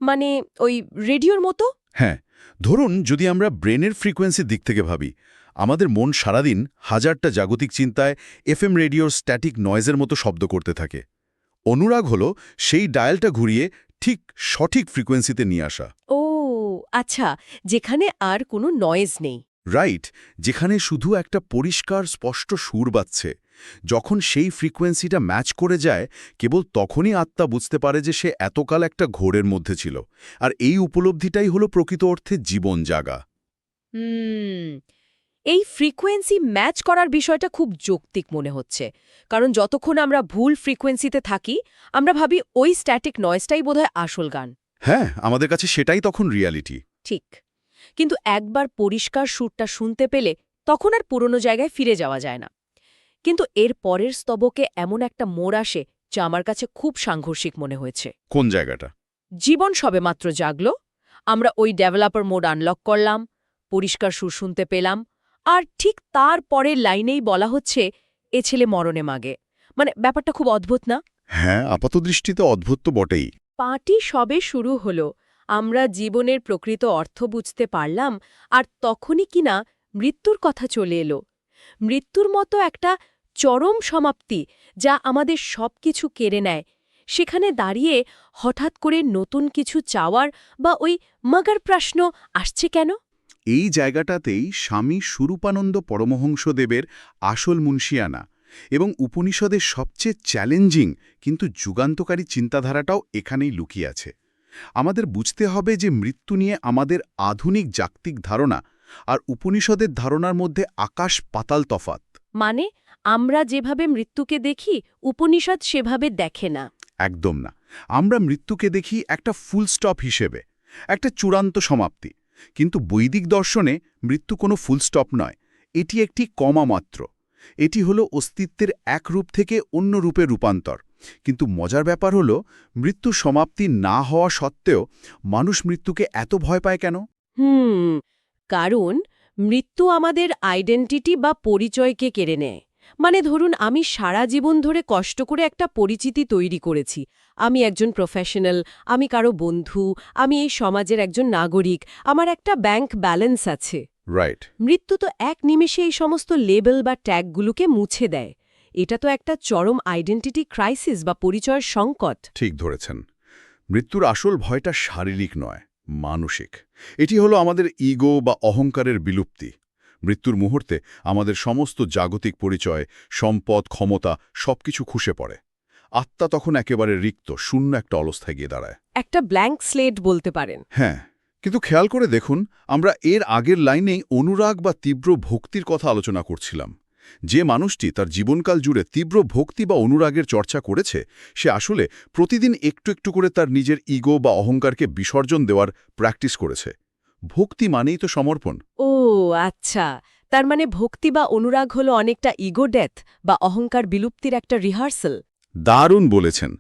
মানে ওই রেডিওর মতো? হ্যাঁ, ধরুন যদি আমরা ব্রেনের ফ্রিকোয়েন্সির দিক থেকে ভাবি, আমাদের মন সারাদিন হাজারটা জাগতিক চিন্তায় এফএম রেডিওর স্ট্যাটিক নয়েজের মতো শব্দ করতে থাকে। অনুরাগ হলো সেই ডায়ালটা ঘুরিয়ে ঠিক সঠিক ফ্রিকোয়েন্সিতে নিয়ে আসা। ও আচ্ছা, যেখানে আর কোনো নয়েজ নেই। রাইট, যেখানে শুধু একটা পরিষ্কার স্পষ্ট সুর বাজছে। যখন সেই ফ্রিকোয়েন্সিটা ম্যাচ করে যায়, কেবল তখনই আত্মা বুঝতে পারে যে সে এতকাল একটা ঘোরের মধ্যে ছিল। আর এই উপলব্ধিটাই হলো প্রকৃত অর্থে জীবন জাগা। এই ফ্রিকোয়েন্সি ম্যাচ করার বিষয়টা খুব যৌক্তিক মনে হচ্ছে, কারণ যতক্ষণ আমরা ভুল ফ্রিকোয়েন্সিতে থাকি আমরা ভাবি ওই স্ট্যাটিক নয়েজটাই বোধহয় আসল গান। হ্যাঁ, আমাদের কাছে সেটাই তখন রিয়ালিটি। ঠিক, কিন্তু একবার পরিষ্কার সুরটা শুনতে পেলে তখন আর পুরনো জায়গায় ফিরে যাওয়া যায় না। কিন্তু এর পরের স্তবকে এমন একটা মোড় আসে যা আমার কাছে খুব সাংঘর্ষিক মনে হয়েছে। কোন জায়গাটা? জীবন সবেমাত্র জাগল, আমরা ওই ডেভেলপার মোড আনলক করলাম, পরিষ্কার সুর শুনতে পেলাম, আর ঠিক তার পরের লাইনেই বলা হচ্ছে এ ছেলে মরণে মাগে। মানে ব্যাপারটা খুব অদ্ভুত না? হ্যাঁ, আপাতদৃষ্টিতে অদ্ভুত তো বটেই। পার্টি সবে শুরু হলো, আমরা জীবনের প্রকৃত অর্থ বুঝতে পারলাম, আর তখনই কিনা মৃত্যুর কথা চলে এলো। মৃত্যুর মতো একটা চরম সমাপ্তি যা আমাদের সবকিছু কেড়ে নেয়। সেখানে দাঁড়িয়ে হঠাৎ করে নতুন কিছু চাওয়ার বা ওই মগার প্রশ্ন আসছে কেন? এই জায়গাটাতেই স্বামী স্বরূপানন্দ পরমহংসদেবের আসল মুন্সিয়ানা এবং উপনিষদের সবচেয়ে চ্যালেঞ্জিং কিন্তু যুগান্তকারী চিন্তাধারাটাও এখানেই লুকিয়ে আছে। আমাদের বুঝতে হবে যে মৃত্যু নিয়ে আমাদের আধুনিক জাগতিক ধারণা আর উপনিষদের ধারণার মধ্যে আকাশ পাতাল তফাত। মানে আমরা যেভাবে মৃত্যুকে দেখি উপনিষদ সেভাবে দেখে না। একদম না। আমরা মৃত্যুকে দেখি একটা ফুল স্টপ হিসেবে, একটা চূড়ান্ত সমাপ্তি। কিন্তু বৈদিক দর্শনে মৃত্যু কোনো ফুল স্টপ নয়, এটি একটি কমা মাত্র। এটি হলো অস্তিত্বের এক রূপ থেকে অন্য রূপে রূপান্তর। কিন্তু মজার ব্যাপার হলো মৃত্যু সমাপ্তি না হওয়া সত্ত্বেও মানুষ মৃত্যুকে এত ভয় পায় কেন? কারণ মৃত্যু আমাদের আইডেন্টিটি বা পরিচয়কে কেড়ে নেয়। মানে ধরুন আমি সারা জীবন ধরে কষ্ট করে একটা পরিচিতি তৈরি করেছি, আমি একজন প্রফেশনাল, আমি কারো বন্ধু, আমি এই সমাজের একজন নাগরিক, আমার একটা ব্যাংক ব্যালেন্স আছে। রাইট। মৃত্যু তো এক নিমেষে এই সমস্ত লেবেল বা ট্যাগগুলোকে মুছে দেয়। এটা তো একটা চরম আইডেন্টিটি ক্রাইসিস বা পরিচয়ের সংকট। ঠিক ধরেছেন। মৃত্যুর আসল ভয়টা শারীরিক নয়, মানসিক। এটি হলো আমাদের ইগো বা অহংকারের বিলুপ্তি। মৃত্যুর মুহূর্তে আমাদের সমস্ত জাগতিক পরিচয়, সম্পদ, ক্ষমতা সবকিছু খুসে পড়ে। আত্মা তখন একেবারে রিক্ত, শূন্য একটা অবস্থায় গিয়ে দাঁড়ায়। একটা ব্ল্যাঙ্ক স্লেট বলতে পারেন। হ্যাঁ, কিন্তু খেয়াল করে দেখুন, আমরা এর আগের লাইনেই অনুরাগ বা তীব্র ভক্তির কথা আলোচনা করছিলাম। যে মানুষটি তার জীবনকাল জুড়ে তীব্র ভক্তি বা অনুরাগের চর্চা করেছে, সে আসলে প্রতিদিন একটু একটু করে তার নিজের ইগো বা অহংকারকে বিসর্জন দেওয়ার প্র্যাকটিস করেছে। ভক্তি মানেই তো সমর্পণ। ও আচ্ছা, তার মানে ভক্তি বা অনুরাগ হলো অনেকটা ইগো ডেথ বা অহংকার বিলুপ্তির একটা রিহার্সাল। দারুণ বলেছেন,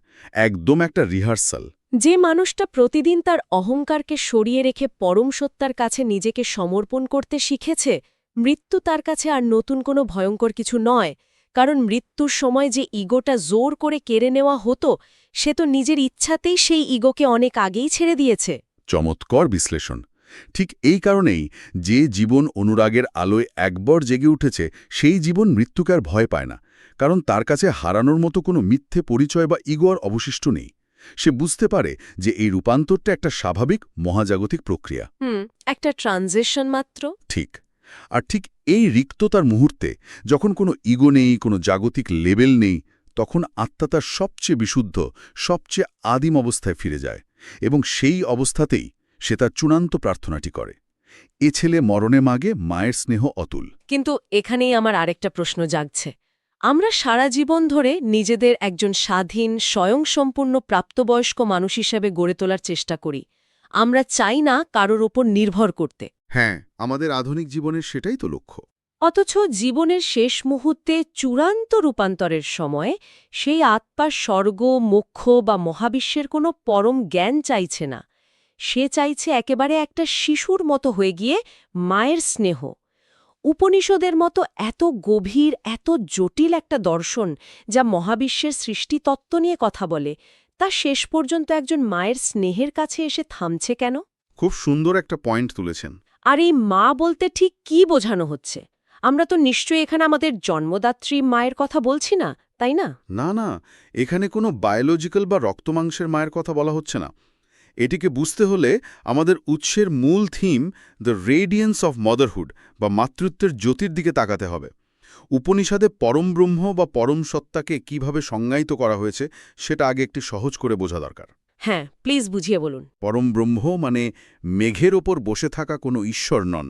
একদম একটা রিহার্সাল। যে মানুষটা প্রতিদিন তার অহংকারকে সরিয়ে রেখে পরম সত্তার কাছে নিজেকে সমর্পণ করতে শিখেছে, মৃত্যু তার কাছে আর নতুন কোনো ভয়ঙ্কর কিছু নয়। কারণ মৃত্যুর সময় যে ইগোটা জোর করে কেড়ে নেওয়া হতো, সে তো নিজের ইচ্ছাতেই সেই ইগোকে অনেক আগেই ছেড়ে দিয়েছে। চমৎকার বিশ্লেষণ। ঠিক এই কারণেই যে জীবন অনুরাগের আলোয় একবার জেগে উঠেছে, সেই জীবন মৃত্যুকে আর ভয় পায় না। কারণ তার কাছে হারানোর মতো কোনো মিথ্যে পরিচয় বা ইগো আর অবশিষ্ট নেই। সে বুঝতে পারে যে এই রূপান্তরটা একটা স্বাভাবিক মহাজাগতিক প্রক্রিয়া। একটা ট্রানজিশন মাত্র। ঠিক। আর ঠিক এই রিক্ততার মুহূর্তে, যখন কোনো ইগো নেই, কোনো জাগতিক লেবেল নেই, তখন আত্মা তার সবচেয়ে বিশুদ্ধ, সবচেয়ে আদিম অবস্থায় ফিরে যায়। এবং সেই অবস্থাতেই সে তার চূড়ান্ত প্রার্থনাটি করে। এ ছেলে মরণে মাগে, মায়ের স্নেহ অতুল। কিন্তু এখানেই আমার আরেকটা প্রশ্ন জাগছে। আমরা সারা জীবন ধরে নিজেদের একজন স্বাধীন, স্বয়ংসম্পূর্ণ প্রাপ্তবয়স্ক মানুষ হিসেবে গড়ে তোলার চেষ্টা করি। আমরা চাই না কারোর ওপর নির্ভর করতে। হ্যাঁ, আমাদের আধুনিক জীবনের সেটাই তো লক্ষ্য। অথচ জীবনের শেষ মুহূর্তে চূড়ান্ত রূপান্তরের সময় সেই আত্মা স্বর্গ, মোক্ষ বা মহাবিশ্বের কোনো পরম জ্ঞান চাইছে না। সে চাইছে একেবারে একটা শিশুর মতো হয়ে গিয়ে মায়ের স্নেহ। উপনিষদের মতো এত গভীর, এত জটিল একটা দর্শন যা মহাবিশ্বের সৃষ্টিতত্ত্ব নিয়ে কথা বলে, তা শেষ পর্যন্ত একজন মায়ের স্নেহের কাছে এসে থামছে কেন? খুব সুন্দর একটা পয়েন্ট তুলেছেন। আর এই মা বলতে ঠিক কী বোঝানো হচ্ছে? আমরা তো নিশ্চয়ই এখানে আমাদের জন্মদাত্রী মায়ের কথা বলছি না, তাই না? না না, এখানে কোনো বায়োলজিক্যাল বা রক্তমাংসের মায়ের কথা বলা হচ্ছে না। এটিকে বুঝতে হলে আমাদের উৎসের মূল theme the radiance of motherhood বা মাতৃত্বের জ্যোতির দিকে তাকাতে হবে। উপনিষদে পরম ব্রহ্ম বা পরম সত্তাকে কিভাবে সংজ্ঞায়িত করা হয়েছে সেটা আগে একটি সহজ করে বোঝা দরকার। হ্যাঁ, প্লিজ বুঝিয়ে বলুন। পরম ব্রহ্ম মানে মেঘের ওপর বসে থাকা কোনো ঈশ্বর নন।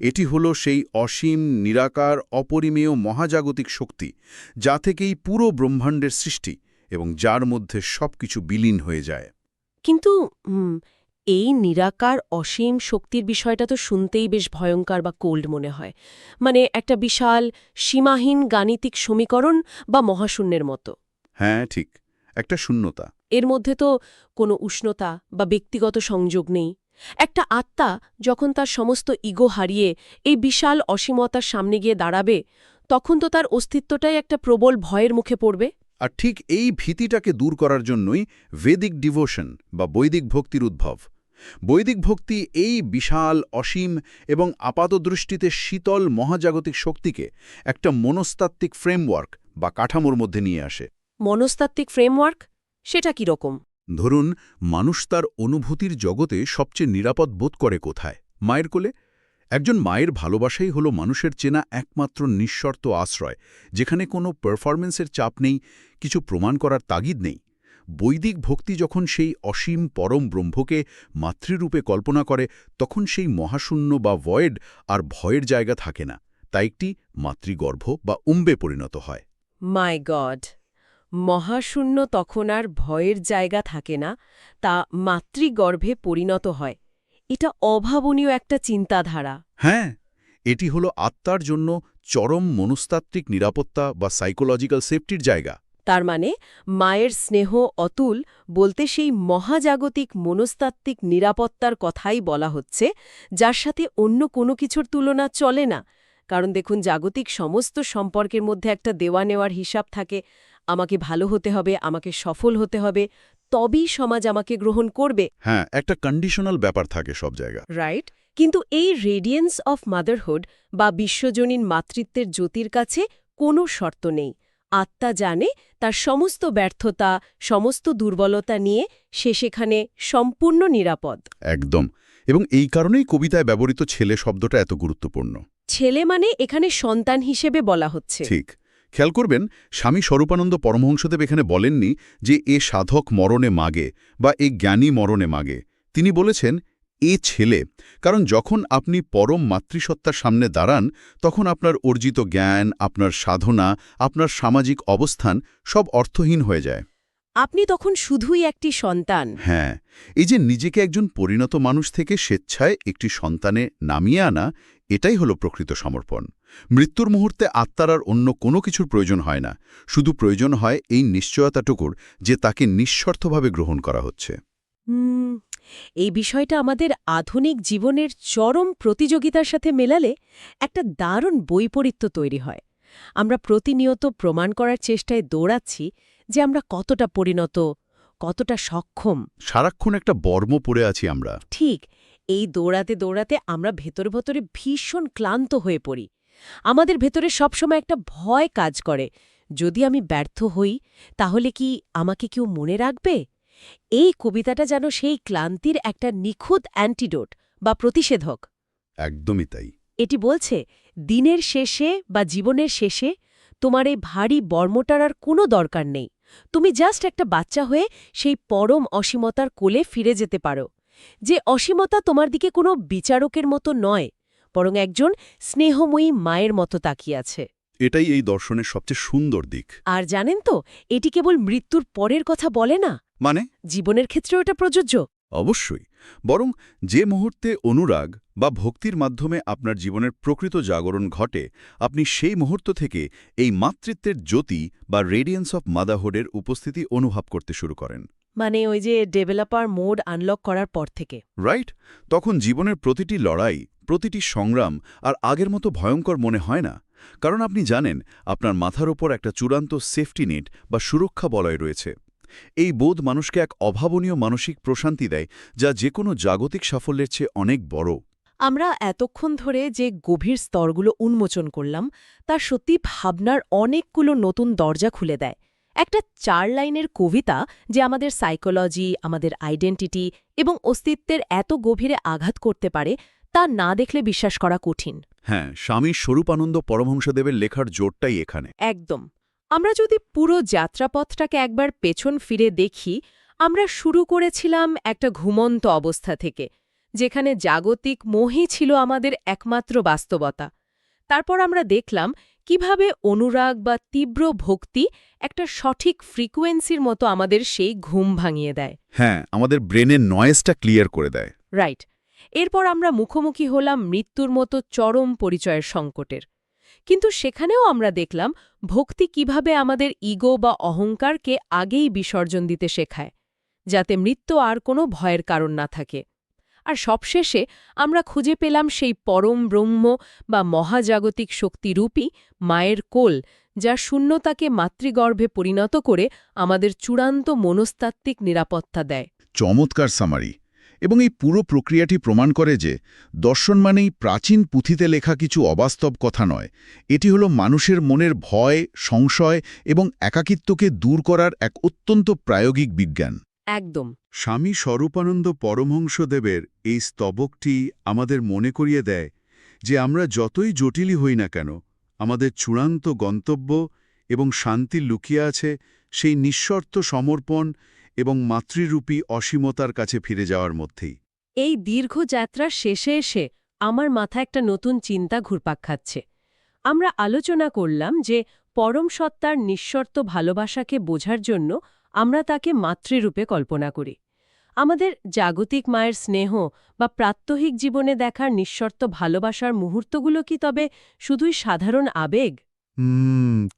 এটি হলো সেই অসীম, নিরাকার, অপরিমেয় মহাজাগতিক শক্তি যা থেকেই পুরো ব্রহ্মাণ্ডের সৃষ্টি এবং যার মধ্যে সবকিছু বিলীন হয়ে যায়। কিন্তু এই নিরাকার অসীম শক্তির বিষয়টা তো শুনতেই বেশ ভয়ঙ্কর বা কোল্ড মনে হয়। মানে একটা বিশাল, সীমাহীন গাণিতিক সমীকরণ বা মহাশূন্যের মতো। হ্যাঁ, ঠিক, একটা শূন্যতা। এর মধ্যে তো কোনো উষ্ণতা বা ব্যক্তিগত সংযোগ নেই। একটা আত্মা যখন তার সমস্ত ইগো হারিয়ে এই বিশাল অসীমতার সামনে গিয়ে দাঁড়াবে, তখন তো তার অস্তিত্বটাই একটা প্রবল ভয়ের মুখে পড়বে। আর ঠিক এই ভীতিটাকে দূর করার জন্যই ভেদিক ডিভোশন বা বৈদিক ভক্তির উদ্ভব। বৈদিক ভক্তি এই বিশাল, অসীম এবং আপাতদৃষ্টিতে শীতল মহাজাগতিক শক্তিকে একটা মনস্তাত্ত্বিক ফ্রেমওয়ার্ক বা কাঠামোর মধ্যে নিয়ে আসে। মনস্তাত্ত্বিক ফ্রেমওয়ার্ক? সেটা কি রকম? ধরুন, মানুষ তার অনুভূতির জগতে সবচেয়ে নিরাপদ বোধ করে কোথায়? মায়ের কোলে। একজন মায়ের ভালোবাসাই হলো মানুষের চেনা একমাত্র নিঃশর্ত আশ্রয়, যেখানে কোনো পারফরমেন্সের চাপ নেই, কিছু প্রমাণ করার তাগিদ নেই। বৈদিক ভক্তি যখন সেই অসীম পরম ব্রহ্মকে মাতৃরূপে কল্পনা করে, তখন সেই মহাশূন্য বা ভয়েড আর ভয়ের জায়গা থাকে না, তা একটি মাতৃগর্ভ বা উম্বে পরিণত হয়। মাই গড! মহাশূন্য তখন আর ভয়ের জায়গা থাকে না, তা মাতৃগর্ভে পরিণত হয়। এটা অভাবনীয় একটা চিন্তাধারা। হ্যাঁ, এটি হলো আত্মার জন্য চরম মনস্তাত্ত্বিক নিরাপত্তা বা সাইকোলজিক্যাল সেফটির জায়গা। তার মানে মায়ের স্নেহ অতুল বলতে সেই মহাজাগতিক মনস্তাত্ত্বিক নিরাপত্তার কথাই বলা হচ্ছে, যার সাথে অন্য কোনো কিছুর তুলনা চলে না। কারণ দেখুন, জাগতিক সমস্ত সম্পর্কের মধ্যে একটা দেওয়া নেওয়ার হিসাব থাকে। আমাকে ভালো হতে হবে, আমাকে সফল হতে হবে, তবেই সমাজ আমাকে গ্রহণ করবে। হ্যাঁ, একটা কন্ডিশনাল ব্যাপার থাকে সব জায়গা। রাইট? কিন্তু এই রেডিয়েন্স অফ মাদারহুড বা বিশ্বজনীন মাতৃত্বের জ্যোতির কাছে কোনো শর্ত নেই। আত্মা জানে তার সমস্ত ব্যর্থতা, সমস্ত দুর্বলতা নিয়ে সে সেখানে সম্পূর্ণ নিরাপদ। একদম। এবং এই কারণেই কবিতায় ব্যবহৃত ছেলে শব্দটা এত গুরুত্বপূর্ণ। ছেলে মানে এখানে সন্তান হিসেবে বলা হচ্ছে। ঠিক। খেয়াল করবেন, স্বামী স্বরূপানন্দ পরমহংসদেব এখানে বলেননি যে এ সাধক মরণে মাগে বা এ জ্ঞানী মরণে মাগে। তিনি বলেছেন এ ছেলে, কারণ যখন আপনি পরম মাতৃসত্তার সামনে দাঁড়ান, তখন আপনার অর্জিত জ্ঞান, আপনার সাধনা, আপনার সামাজিক অবস্থান সব অর্থহীন হয়ে যায়। আপনি তখন শুধুই একটি সন্তান। হ্যাঁ, এই যে নিজেকে একজন পরিণত মানুষ থেকে স্বেচ্ছায় একটি সন্তানে নামিয়ে আনা, এটাই হলো প্রকৃত সমর্পণ। মৃত্যুর মুহূর্তে আত্মার আর অন্য কোনো কিছুর প্রয়োজন হয় না, শুধু প্রয়োজন হয় এই নিশ্চয়তাটুকুর যে তাকে নিঃস্বার্থভাবে গ্রহণ করা হচ্ছে। এই বিষয়টা আমাদের আধুনিক জীবনের চরম প্রতিযোগিতার সাথে মেলালে একটা দারুণ বৈপরীত্য তৈরি হয়। আমরা প্রতিনিয়ত প্রমাণ করার চেষ্টায় দৌড়াচ্ছি যে আমরা কতটা পরিণত, কতটা সক্ষম। সারাক্ষণ একটা বর্ম পড়ে আছি আমরা। ঠিক, এই দৌড়াতে দৌড়াতে আমরা ভেতরে ভেতরে ভীষণ ক্লান্ত হয়ে পড়ি। আমাদের ভেতরে সবসময় একটা ভয় কাজ করে, যদি আমি ব্যর্থ হই তাহলে কি আমাকে কেউ মনে রাখবে? এই কবিতাটা যেন সেই ক্লান্তির একটা নিখুঁত অ্যান্টিডোট বা প্রতিষেধক। একদমই তাই। এটি বলছে, দিনের শেষে বা জীবনের শেষে তোমার এই ভারী বর্মটার আর কোনো দরকার নেই। তুমি জাস্ট একটা বাচ্চা হয়ে সেই পরম অসীমতার কোলে ফিরে যেতে পারো, যে অসীমতা তোমার দিকে কোনো বিচারকের মতো নয়, বরং একজন স্নেহময়ী মায়ের মতো তাকিয়ে আছে। এটাই এই দর্শনের সবচেয়ে সুন্দর দিক। আর জানেন তো, এটি কেবল মৃত্যুর পরের কথা বলে না, মানে জীবনের ক্ষেত্রেও এটা প্রযোজ্য। অবশ্যই, বরং যে মুহূর্তে অনুরাগ বা ভক্তির মাধ্যমে আপনার জীবনের প্রকৃত জাগরণ ঘটে, আপনি সেই মুহূর্ত থেকে এই মাতৃত্বের জ্যোতি বা রেডিয়েন্স অফ মাদারহুডের উপস্থিতি অনুভব করতে শুরু করেন। মানে ওই যে ডেভেলপার মোড আনলক করার পর থেকে। রাইট? তখন জীবনের প্রতিটি লড়াই, প্রতিটি সংগ্রাম আর আগের মতো ভয়ঙ্কর মনে হয় না, কারণ আপনি জানেন আপনার মাথার ওপর একটা চূড়ান্ত সেফটি নেট বা সুরক্ষা বলয় রয়েছে। এই বোধ মানুষকে এক অভাবনীয় মানসিক প্রশান্তি দেয়, যা যে কোনো জাগতিক সাফল্যের চেয়ে অনেক বড়। আমরা এতক্ষণ ধরে যে গভীর স্তরগুলো উন্মোচন করলাম, তা সত্যি ভাবনার অনেকগুলো নতুন দরজা খুলে দেয়। একটা 4 লাইনের কবিতা যে আমাদের সাইকোলজি, আমাদের আইডেন্টিটি এবং অস্তিত্বের এত গভীরে আঘাত করতে পারে, তা না দেখলে বিশ্বাস করা কঠিন। হ্যাঁ, স্বামী স্বরূপানন্দ পরমহংসদেবের লেখার জোরটাই এখানে। একদম। আমরা যদি পুরো যাত্রাপথটাকে একবার পেছন ফিরে দেখি, আমরা শুরু করেছিলাম একটা ঘুমন্ত অবস্থা থেকে, যেখানে জাগতিক মোহই ছিল আমাদের একমাত্র বাস্তবতা। তারপর আমরা দেখলাম কিভাবে অনুরাগ বা তীব্র ভক্তি একটা সঠিক ফ্রিকোয়েন্সির মতো আমাদের সেই ঘুম ভাঙিয়ে দেয়। হ্যাঁ, আমাদের ব্রেনের নয়েজটা ক্লিয়ার করে দেয়। রাইট। এরপর আমরা মুখোমুখি হলাম মৃত্যুর মতো চরম পরিচয়ের সংকটের। কিন্তু সেখানেও আমরা দেখলাম ভক্তি কিভাবে আমাদের ইগো বা অহংকারকে আগেই বিসর্জন দিতে শেখায়, যাতে মৃত্যু আর কোনো ভয়ের কারণ না থাকে। আর সবশেষে আমরা খুঁজে পেলাম সেই পরম ব্রহ্ম বা মহাজাগতিক শক্তিরূপী মায়ের কোল, যা শূন্যতাকে মাতৃগর্ভে পরিণত করে আমাদের চূড়ান্ত মনস্তাত্ত্বিক নিরাপত্তা দেয়। চমৎকার সামারি। এবং এই পুরো প্রক্রিয়াটি প্রমাণ করে যে দর্শন মানেই প্রাচীন পুঁথিতে লেখা কিছু অবাস্তব কথা নয়, এটি হলো মানুষের মনের ভয়, সংশয় এবং একাকিত্বকে দূর করার এক অত্যন্ত প্রায়োগিক বিজ্ঞান। একদম। স্বামী স্বরূপানন্দ পরমহংসদেবের এই স্তবকটি আমাদের মনে করিয়ে দেয় যে আমরা যতই জটিলই হই না কেন, আমাদের চূড়ান্ত গন্তব্য এবং শান্তি লুকিয়ে আছে সেই নিঃশর্ত সমর্পণ এবং মাতৃরূপী অসীমতার কাছে ফিরে যাওয়ার মধ্যেই। এই দীর্ঘ যাত্রার শেষে এসে আমার মাথায় একটা নতুন চিন্তা ঘুরপাক খাচ্ছে। আমরা আলোচনা করলাম যে পরম সত্তার নিঃশর্ত ভালোবাসাকে বোঝার জন্য আমরা তাকে মাতৃরূপে কল্পনা করি। আমাদের জাগতিক মায়ের স্নেহ বা প্রাত্যহিক জীবনে দেখার নিঃশর্ত ভালোবাসার মুহূর্তগুলো কি তবে শুধুই সাধারণ আবেগ,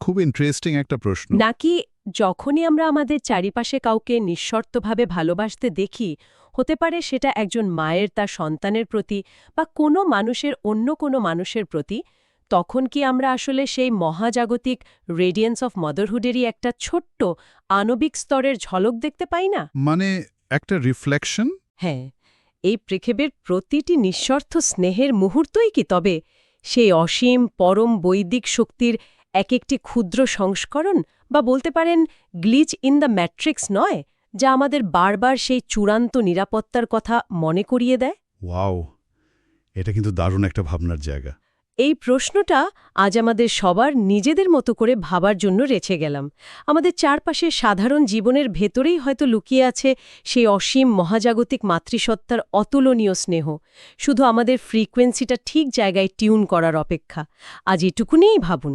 খুব ইন্টারেস্টিং একটা প্রশ্ন। নাকি যখনই আমরা আমাদের চারিপাশে কাউকে নিঃশর্তভাবে ভালোবাসতে দেখি, হতে পারে সেটা একজন মায়ের তার সন্তানের প্রতি বা কোনো মানুষের অন্য কোনো মানুষের প্রতি, তখন কি আমরা আসলে সেই মহাজাগতিক রেডিয়েন্স অফ মাদারহুডেরই একটা ছোট্ট আণবিক স্তরের ঝলক দেখতে পাই না? মানে একটা রিফ্লেকশন? হ্যাঁ, এই পৃথিবীর প্রতিটি নিঃস্বার্থ স্নেহের মুহূর্তই কি তবে সেই অসীম পরম বৈদিক শক্তির এক একটি ক্ষুদ্র সংস্করণ, বা বলতে পারেন গ্লিচ ইন দ্য ম্যাট্রিক্স নয়, যা আমাদের বারবার সেই চূড়ান্ত নিরাপত্তার কথা মনে করিয়ে দেয়? ওয়াও, এটা কিন্তু দারুণ একটা ভাবনার জায়গা। এই প্রশ্নটা আজ আমাদের সবার নিজেদের মতো করে ভাবার জন্য রেখে গেলাম। আমাদের চারপাশে সাধারণ জীবনের ভেতরেই হয়তো লুকিয়ে আছে সেই অসীম মহাজাগতিক মাতৃসত্তার অতুলনীয় স্নেহ, শুধু আমাদের ফ্রিকোয়েন্সিটা ঠিক জায়গায় টিউন করার অপেক্ষা। আজ এটুকুনিই ভাবুন।